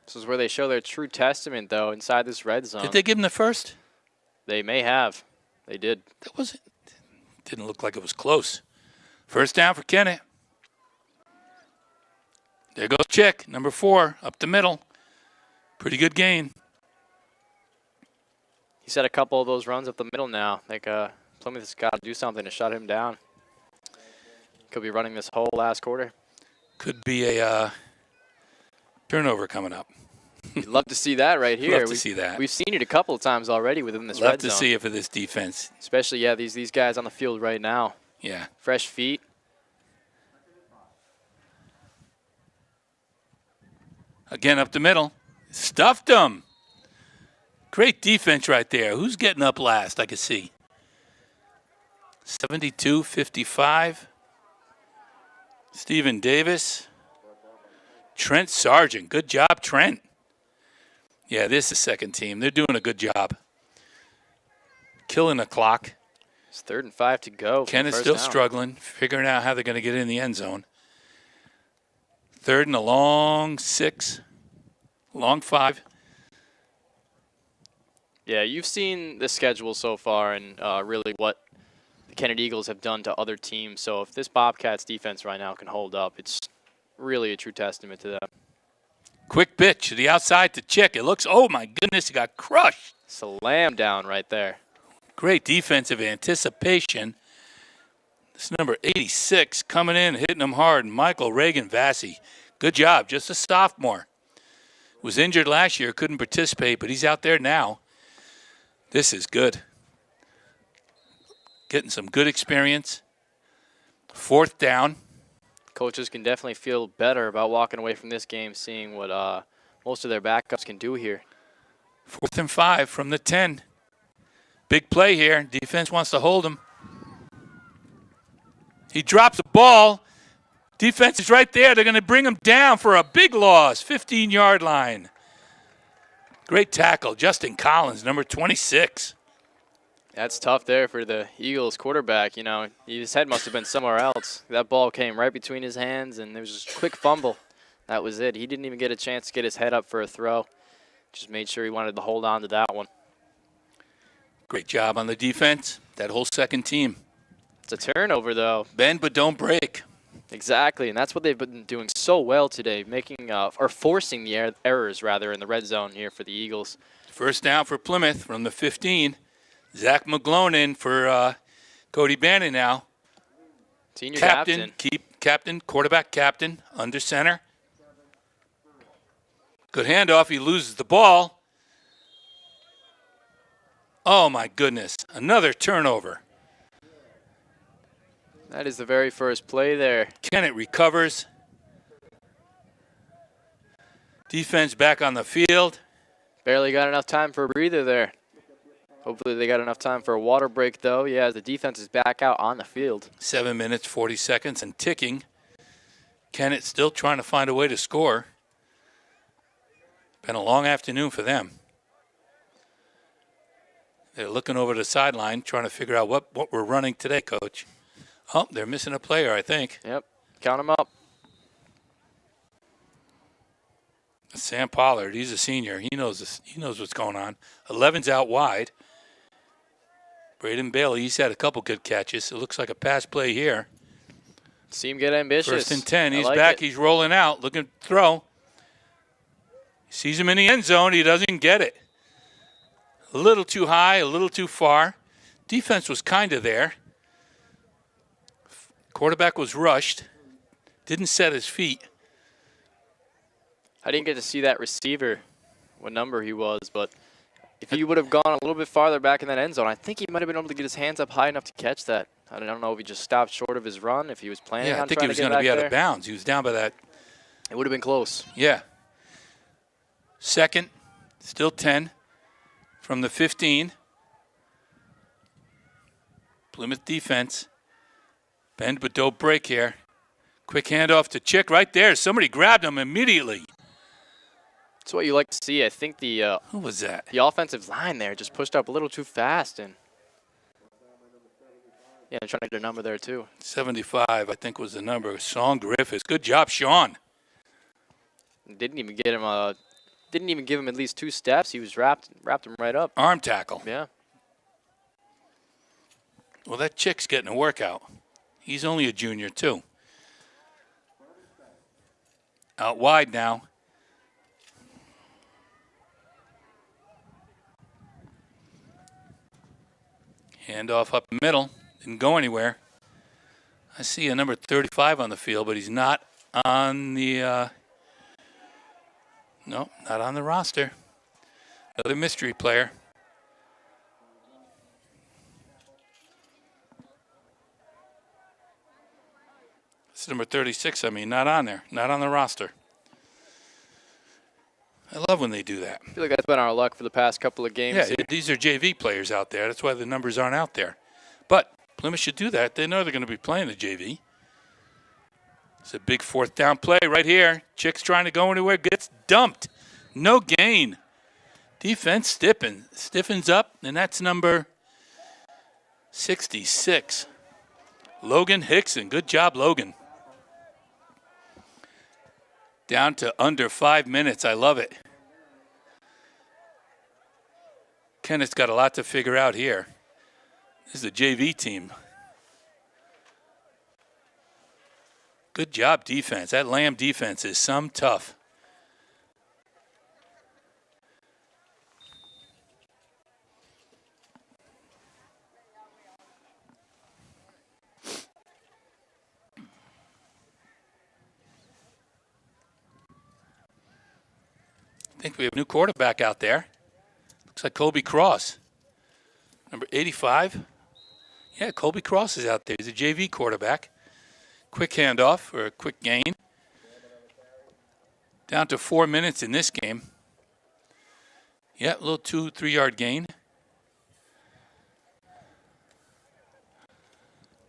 This is where they show their true testament, though, inside this red zone. Did they give him the first? They may have. They did. That wasn't. Didn't look like it was close. First down for Kennett. There goes Chick, number 4, up the middle. Pretty good gain. He's had a couple of those runs up the middle now. Like Plymouth has got to do something to shut him down. Could be running this whole last quarter. Could be a turnover coming up. You'd love to see that right here. Love to see that. We've seen it a couple of times already within this red zone. Love to see it for this defense. Especially, yeah, these guys on the field right now. Yeah. Fresh feet. Again up the middle. Stuffed them. Great defense right there. Who's getting up last? I can see. 72-55. Stephen Davis. Trent Sargent. Good job, Trent. Yeah, this is second team. They're doing a good job. Killing the clock. It's 3rd and 5 to go. Kennett's still struggling, figuring out how they're going to get in the end zone. 3rd and a long 6. Long 5. Yeah, you've seen the schedule so far and really what the Kennett Eagles have done to other teams. So if this Bobcats defense right now can hold up, it's really a true testament to them. Quick pitch to the outside to Chick. It looks, oh my goodness, he got crushed. Slam down right there. Great defensive anticipation. This number 86 coming in, hitting him hard. Michael Reagan Vassy. Good job, just a sophomore. Was injured last year, couldn't participate, but he's out there now. This is good. Getting some good experience. 4th down. Coaches can definitely feel better about walking away from this game, seeing what most of their backups can do here. 4th and 5 from the 10. Big play here. Defense wants to hold him. He drops the ball. Defense is right there. They're going to bring him down for a big loss. 15-yard line. Great tackle. Justin Collins, number 26. That's tough there for the Eagles quarterback. You know, his head must have been somewhere else. That ball came right between his hands, and there was just a quick fumble. That was it. He didn't even get a chance to get his head up for a throw. Just made sure he wanted to hold on to that one. Great job on the defense. That whole second team. It's a turnover, though. Bend but don't break. Exactly, and that's what they've been doing so well today, making or forcing the errors, rather, in the red zone here for the Eagles. First down for Plymouth from the 15. Zach McGlonin for Cody Bannon now. Senior captain. Captain, quarterback captain, under center. Good handoff. He loses the ball. Oh, my goodness. Another turnover. That is the very first play there. Kennett recovers. Defense back on the field. Barely got enough time for a breather there. Hopefully they got enough time for a water break, though. Yeah, the defense is back out on the field. 7 minutes, 40 seconds, and ticking. Kennett still trying to find a way to score. Been a long afternoon for them. They're looking over the sideline, trying to figure out what we're running today, Coach. Oh, they're missing a player, I think. Yep, count them up. Sam Pollard, he's a senior. He knows this. He knows what's going on. 11's out wide. Braden Bailey, he's had a couple good catches. It looks like a pass play here. See him get ambitious. 1st and 10. He's like back. it. He's rolling out, looking to throw. He sees him in the end zone. He doesn't get it. A little too high, a little too far. Defense was kind of there. Quarterback was rushed. Didn't set his feet. I didn't get to see that receiver, what number he was, but if he would have gone a little bit farther back in that end zone, I think he might have been able to get his hands up high enough to catch that. I don't know if he just stopped short of his run, if he was planning on trying to get back there. I think he was going to be out of bounds. He was down by that. It would have been close. Yeah. 2nd, still 10 from the 15. Plymouth defense. Bend but don't break here. Quick handoff to Chick right there. Somebody grabbed him immediately. That's what you like to see. I think the Who was that? The offensive line there just pushed up a little too fast, and yeah, I'm trying to get a number there too. 75, I think, was the number. Sean Griffiths. Good job, Sean. Didn't even get him. Didn't even give him at least 2 steps. He was wrapped him right up. Arm tackle. Yeah. Well, that chick's getting a workout. He's only a junior, too. Out wide now. Handoff up the middle. Didn't go anywhere. I see a number 35 on the field, but he's not on the no, not on the roster. Another mystery player. It's number 36, not on there. Not on the roster. I love when they do that. I feel like that's been our luck for the past couple of games. Yeah, these are JV players out there. That's why the numbers aren't out there. But Plymouth should do that. They know they're going to be playing the JV. It's a big fourth down play right here. Chick's trying to go anywhere. Gets dumped. No gain. Defense stiffens up, and that's number 66. Logan Hickson. Good job, Logan. Down to under 5 minutes. I love it. Kennett's got a lot to figure out here. This is a JV team. Good job, defense. That Lamb defense is some tough. I think we have a new quarterback out there. Looks like Colby Cross. Number 85. Yeah, Colby Cross is out there. He's a JV quarterback. Quick handoff or a quick gain. Down to 4 minutes in this game. Yeah, a little 2-3 yard gain.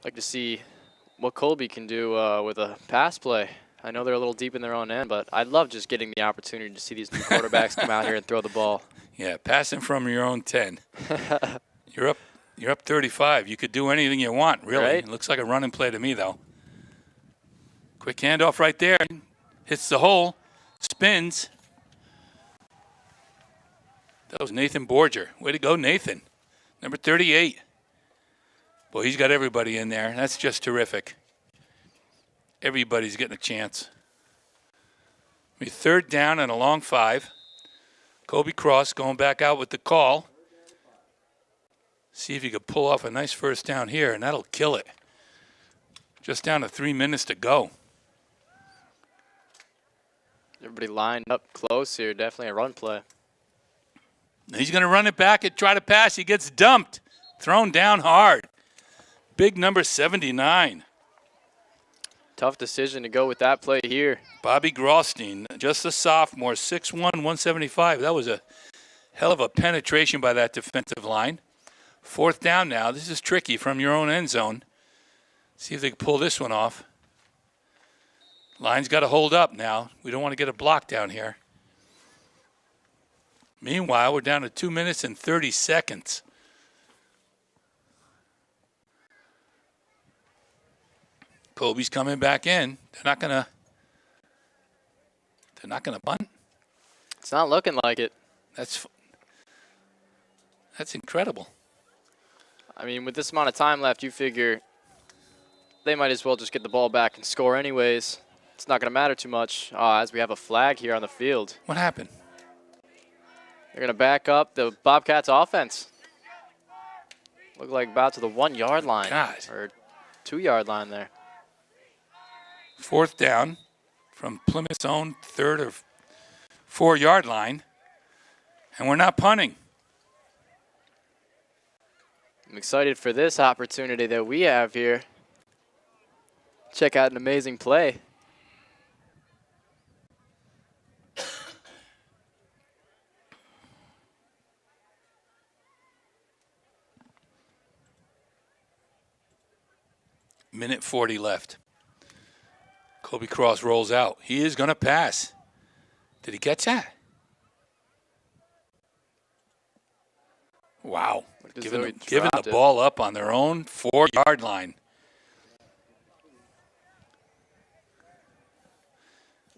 Like to see what Colby can do with a pass play. I know they're a little deep in their own end, but I love just getting the opportunity to see these new quarterbacks come out here and throw the ball. Yeah, passing from your own 10. You're up 35. You could do anything you want, really. Right? It looks like a running play to me, though. Quick handoff right there. Hits the hole. Spins. That was Nathan Borger. Way to go, Nathan. Number 38. Boy, he's got everybody in there. That's just terrific. Everybody's getting a chance. Third down and a long 5. Colby Cross going back out with the call. See if he could pull off a nice first down here, and that'll kill it. Just down to 3 minutes to go. Everybody lined up close here. Definitely a run play. He's going to run it back and try to pass. He gets dumped. Thrown down hard. Big number 79. Tough decision to go with that play here. Bobby Grosstein, just a sophomore, 6'1", 175. That was a hell of a penetration by that defensive line. Fourth down now. This is tricky from your own end zone. See if they can pull this one off. Line's got to hold up now. We don't want to get a block down here. Meanwhile, we're down to 2 minutes and 30 seconds. Colby's coming back in. They're not gonna bunt. It's not looking like it. That's incredible. I mean, with this amount of time left, you figure they might as well just get the ball back and score anyways. It's not going to matter too much as we have a flag here on the field. What happened? They're going to back up the Bobcats offense. Look like about to the 1 yard line. God. Or 2 yard line there. Fourth down from Plymouth's own 3rd or 4 yard line. And we're not punting. I'm excited for this opportunity that we have here. Check out an amazing play. Minute 40 left. Colby Cross rolls out. He is going to pass. Did he catch that? Wow. Giving the ball up on their own 4 yard line.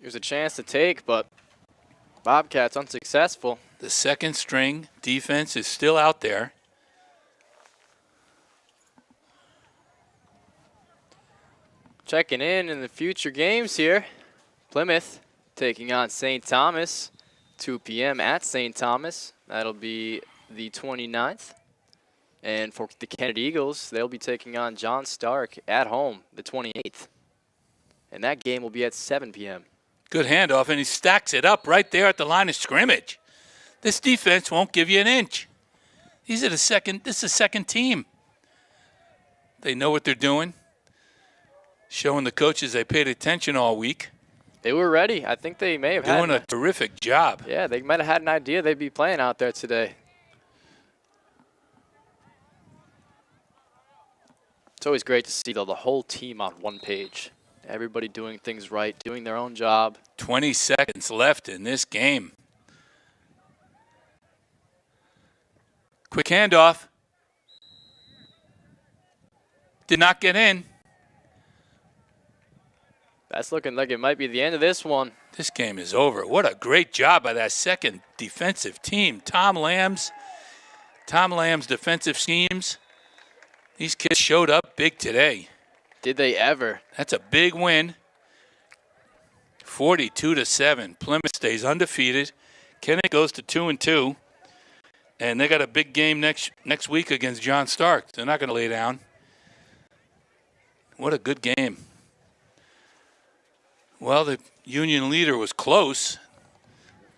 Here's a chance to take, but Bobcats unsuccessful. The second string defense is still out there. Checking in the future games here. Plymouth taking on St. Thomas, 2 p.m. at St. Thomas. That'll be the 29th. And for the Kennett Eagles, they'll be taking on John Stark at home, the 28th. And that game will be at 7 p.m. Good handoff, and he stacks it up right there at the line of scrimmage. This defense won't give you an inch. This is the second team. They know what they're doing. Showing the coaches they paid attention all week. They were ready. I think they may have doing a terrific job. Yeah, they might have had an idea they'd be playing out there today. It's always great to see the whole team on one page. Everybody doing things right, doing their own job. 20 seconds left in this game. Quick handoff. Did not get in. That's looking like it might be the end of this one. This game is over. What a great job by that second defensive team. Tom Lamb's defensive schemes. These kids showed up big today. Did they ever? That's a big win. 42-7. Plymouth stays undefeated. Kennett goes to 2-2. And they got a big game next week against John Stark. They're not going to lay down. What a good game. Well, the Union leader was close.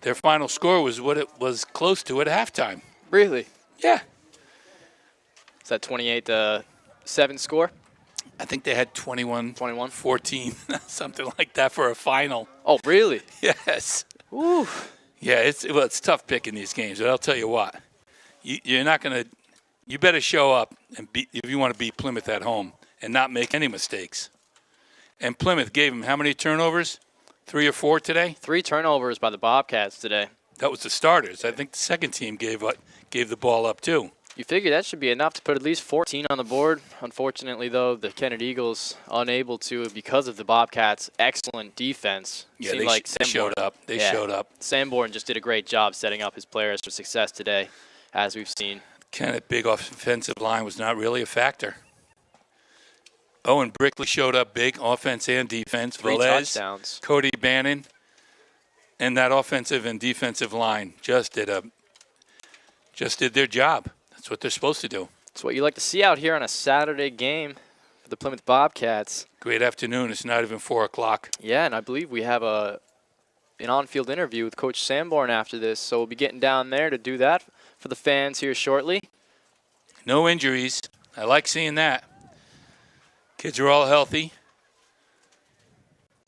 Their final score was what it was close to at halftime. Really? Yeah. Is that 28-7 score? I think they had 21-14, something like that for a final. Oh, really? Yes. Ooh. Yeah, it's tough picking these games, but I'll tell you what. You're not going to – you better show up and if you want to beat Plymouth at home and not make any mistakes. And Plymouth gave them how many turnovers? 3 or 4 today? 3 turnovers by the Bobcats today. That was the starters. I think the second team gave the ball up too. You figure that should be enough to put at least 14 on the board. Unfortunately, though, the Kennett Eagles unable to because of the Bobcats' excellent defense. Yeah, they showed up. They showed up. Sanborn just did a great job setting up his players for success today, as we've seen. Kennett big offensive line was not really a factor. Owen Brickley showed up big, offense and defense. 3 touchdowns. Cody Bannon, and that offensive and defensive line just did their job. That's what they're supposed to do. It's what you like to see out here on a Saturday game for the Plymouth Bobcats. Great afternoon. It's not even 4 o'clock. Yeah, and I believe we have an on-field interview with Coach Sanborn after this, so we'll be getting down there to do that for the fans here shortly. No injuries. I like seeing that. Kids are all healthy.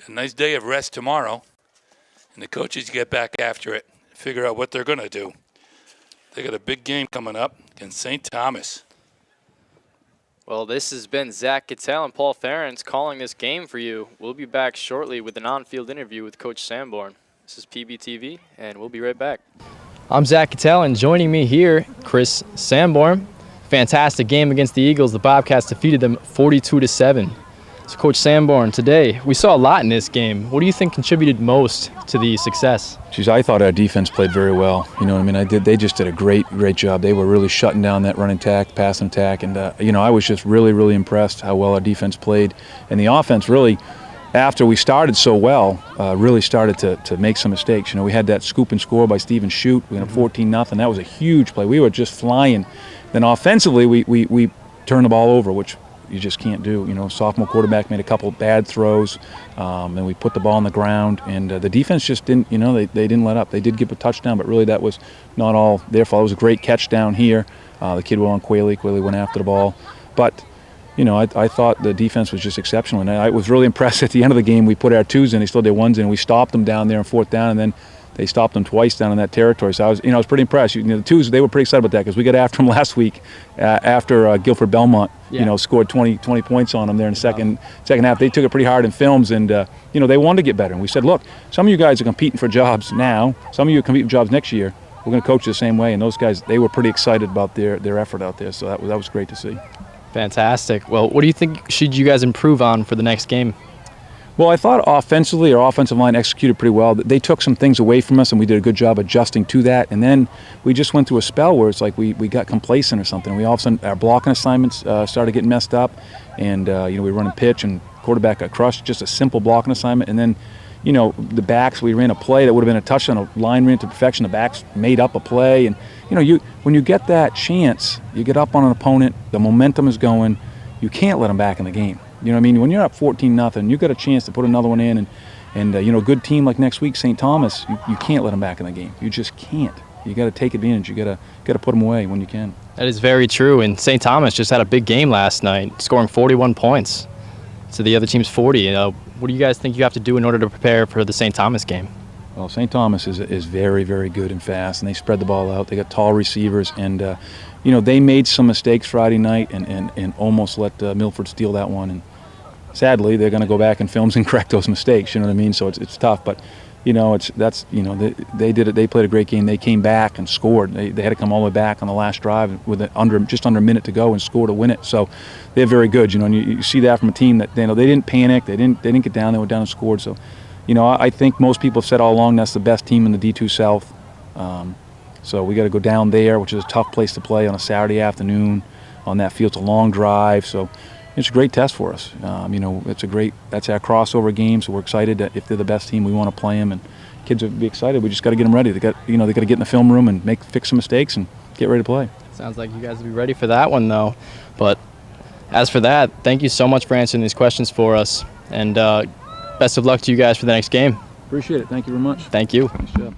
A nice day of rest tomorrow. And the coaches get back after it, figure out what they're going to do. They got a big game coming up against St. Thomas. Well, this has been Zach Cattell and Paul Ferentz calling this game for you. We'll be back shortly with an on-field interview with Coach Sanborn. This is PBTV, and we'll be right back. I'm Zach Cattell, and joining me here, Chris Sanborn. Fantastic game against the Eagles. The Bobcats defeated them 42-7. So, Coach Sanborn, today we saw a lot in this game. What do you think contributed most to the success? Geez, I thought our defense played very well. You know what I mean? They just did a great job. They were really shutting down that running attack, passing attack, and I was just really impressed how well our defense played. And the offense really, after we started so well, really started to make some mistakes. We had that scoop and score by Steven Shute. We had 14-0. That was a huge play. We were just flying. Then offensively, we turned the ball over, which you just can't do. Sophomore quarterback made a couple bad throws, and we put the ball on the ground. And the defense just didn't, they didn't let up. They did give a touchdown, but really that was not all their fault. It was a great catch down here. The kid went on Quayle. Quayle went after the ball. But, I thought the defense was just exceptional. And I was really impressed at the end of the game. We put our 2s in, they still did 1s in, and we stopped them down there on 4th down, and then they stopped them twice down in that territory. So I was pretty impressed. The 2s, they were pretty excited about that because we got after them last week after Guilford Belmont, scored 20 points on them there in the second half. They took it pretty hard in films, and they wanted to get better. And we said, look, some of you guys are competing for jobs now. Some of you are competing for jobs next year. We're going to coach the same way. And those guys, they were pretty excited about their effort out there. So that was great to see. Fantastic. Well, what do you think should you guys improve on for the next game? Well, I thought offensively, our offensive line executed pretty well. They took some things away from us, and we did a good job adjusting to that. And then we just went through a spell where it's like we got complacent or something. We all of a sudden, our blocking assignments started getting messed up, and we were running pitch, and quarterback got crushed, just a simple blocking assignment. And then, you know, the backs, we ran a play that would have been a touchdown, a line ran to perfection. The backs made up a play. And, you know, when you get that chance, you get up on an opponent, the momentum is going, you can't let them back in the game. You know what I mean? When you're up 14-0, you've got a chance to put another one in. And you know, a good team like next week, St. Thomas, you can't let them back in the game. You just can't. You got to take advantage. You got to put them away when you can. That is very true. And St. Thomas just had a big game last night, scoring 41 points to the other team's 40. What do you guys think you have to do in order to prepare for the St. Thomas game? Well, St. Thomas is very, very good and fast, and they spread the ball out. They got tall receivers, and you know, they made some mistakes Friday night and almost let Milford steal that one. And sadly, they're going to go back in films and correct those mistakes. You know what I mean? So it's tough, but you know, they did it. They played a great game. They came back and scored. They had to come all the way back on the last drive with just under a minute to go and score to win it. So they're very good. You know, and you see that from a team that they didn't panic. They didn't get down. They went down and scored. So, you know, I think most people have said all along that's the best team in the D2 South. So we got to go down there, which is a tough place to play on a Saturday afternoon. On that field, it's a long drive. So it's a great test for us. You know, that's our crossover game, so we're excited that if they're the best team, we want to play them, and kids will be excited. We just got to get them ready. They got to get in the film room and fix some mistakes and get ready to play. Sounds like you guys will be ready for that one, though. But as for that, thank you so much for answering these questions for us, and best of luck to you guys for the next game. Appreciate it. Thank you very much. Thank you. Nice job.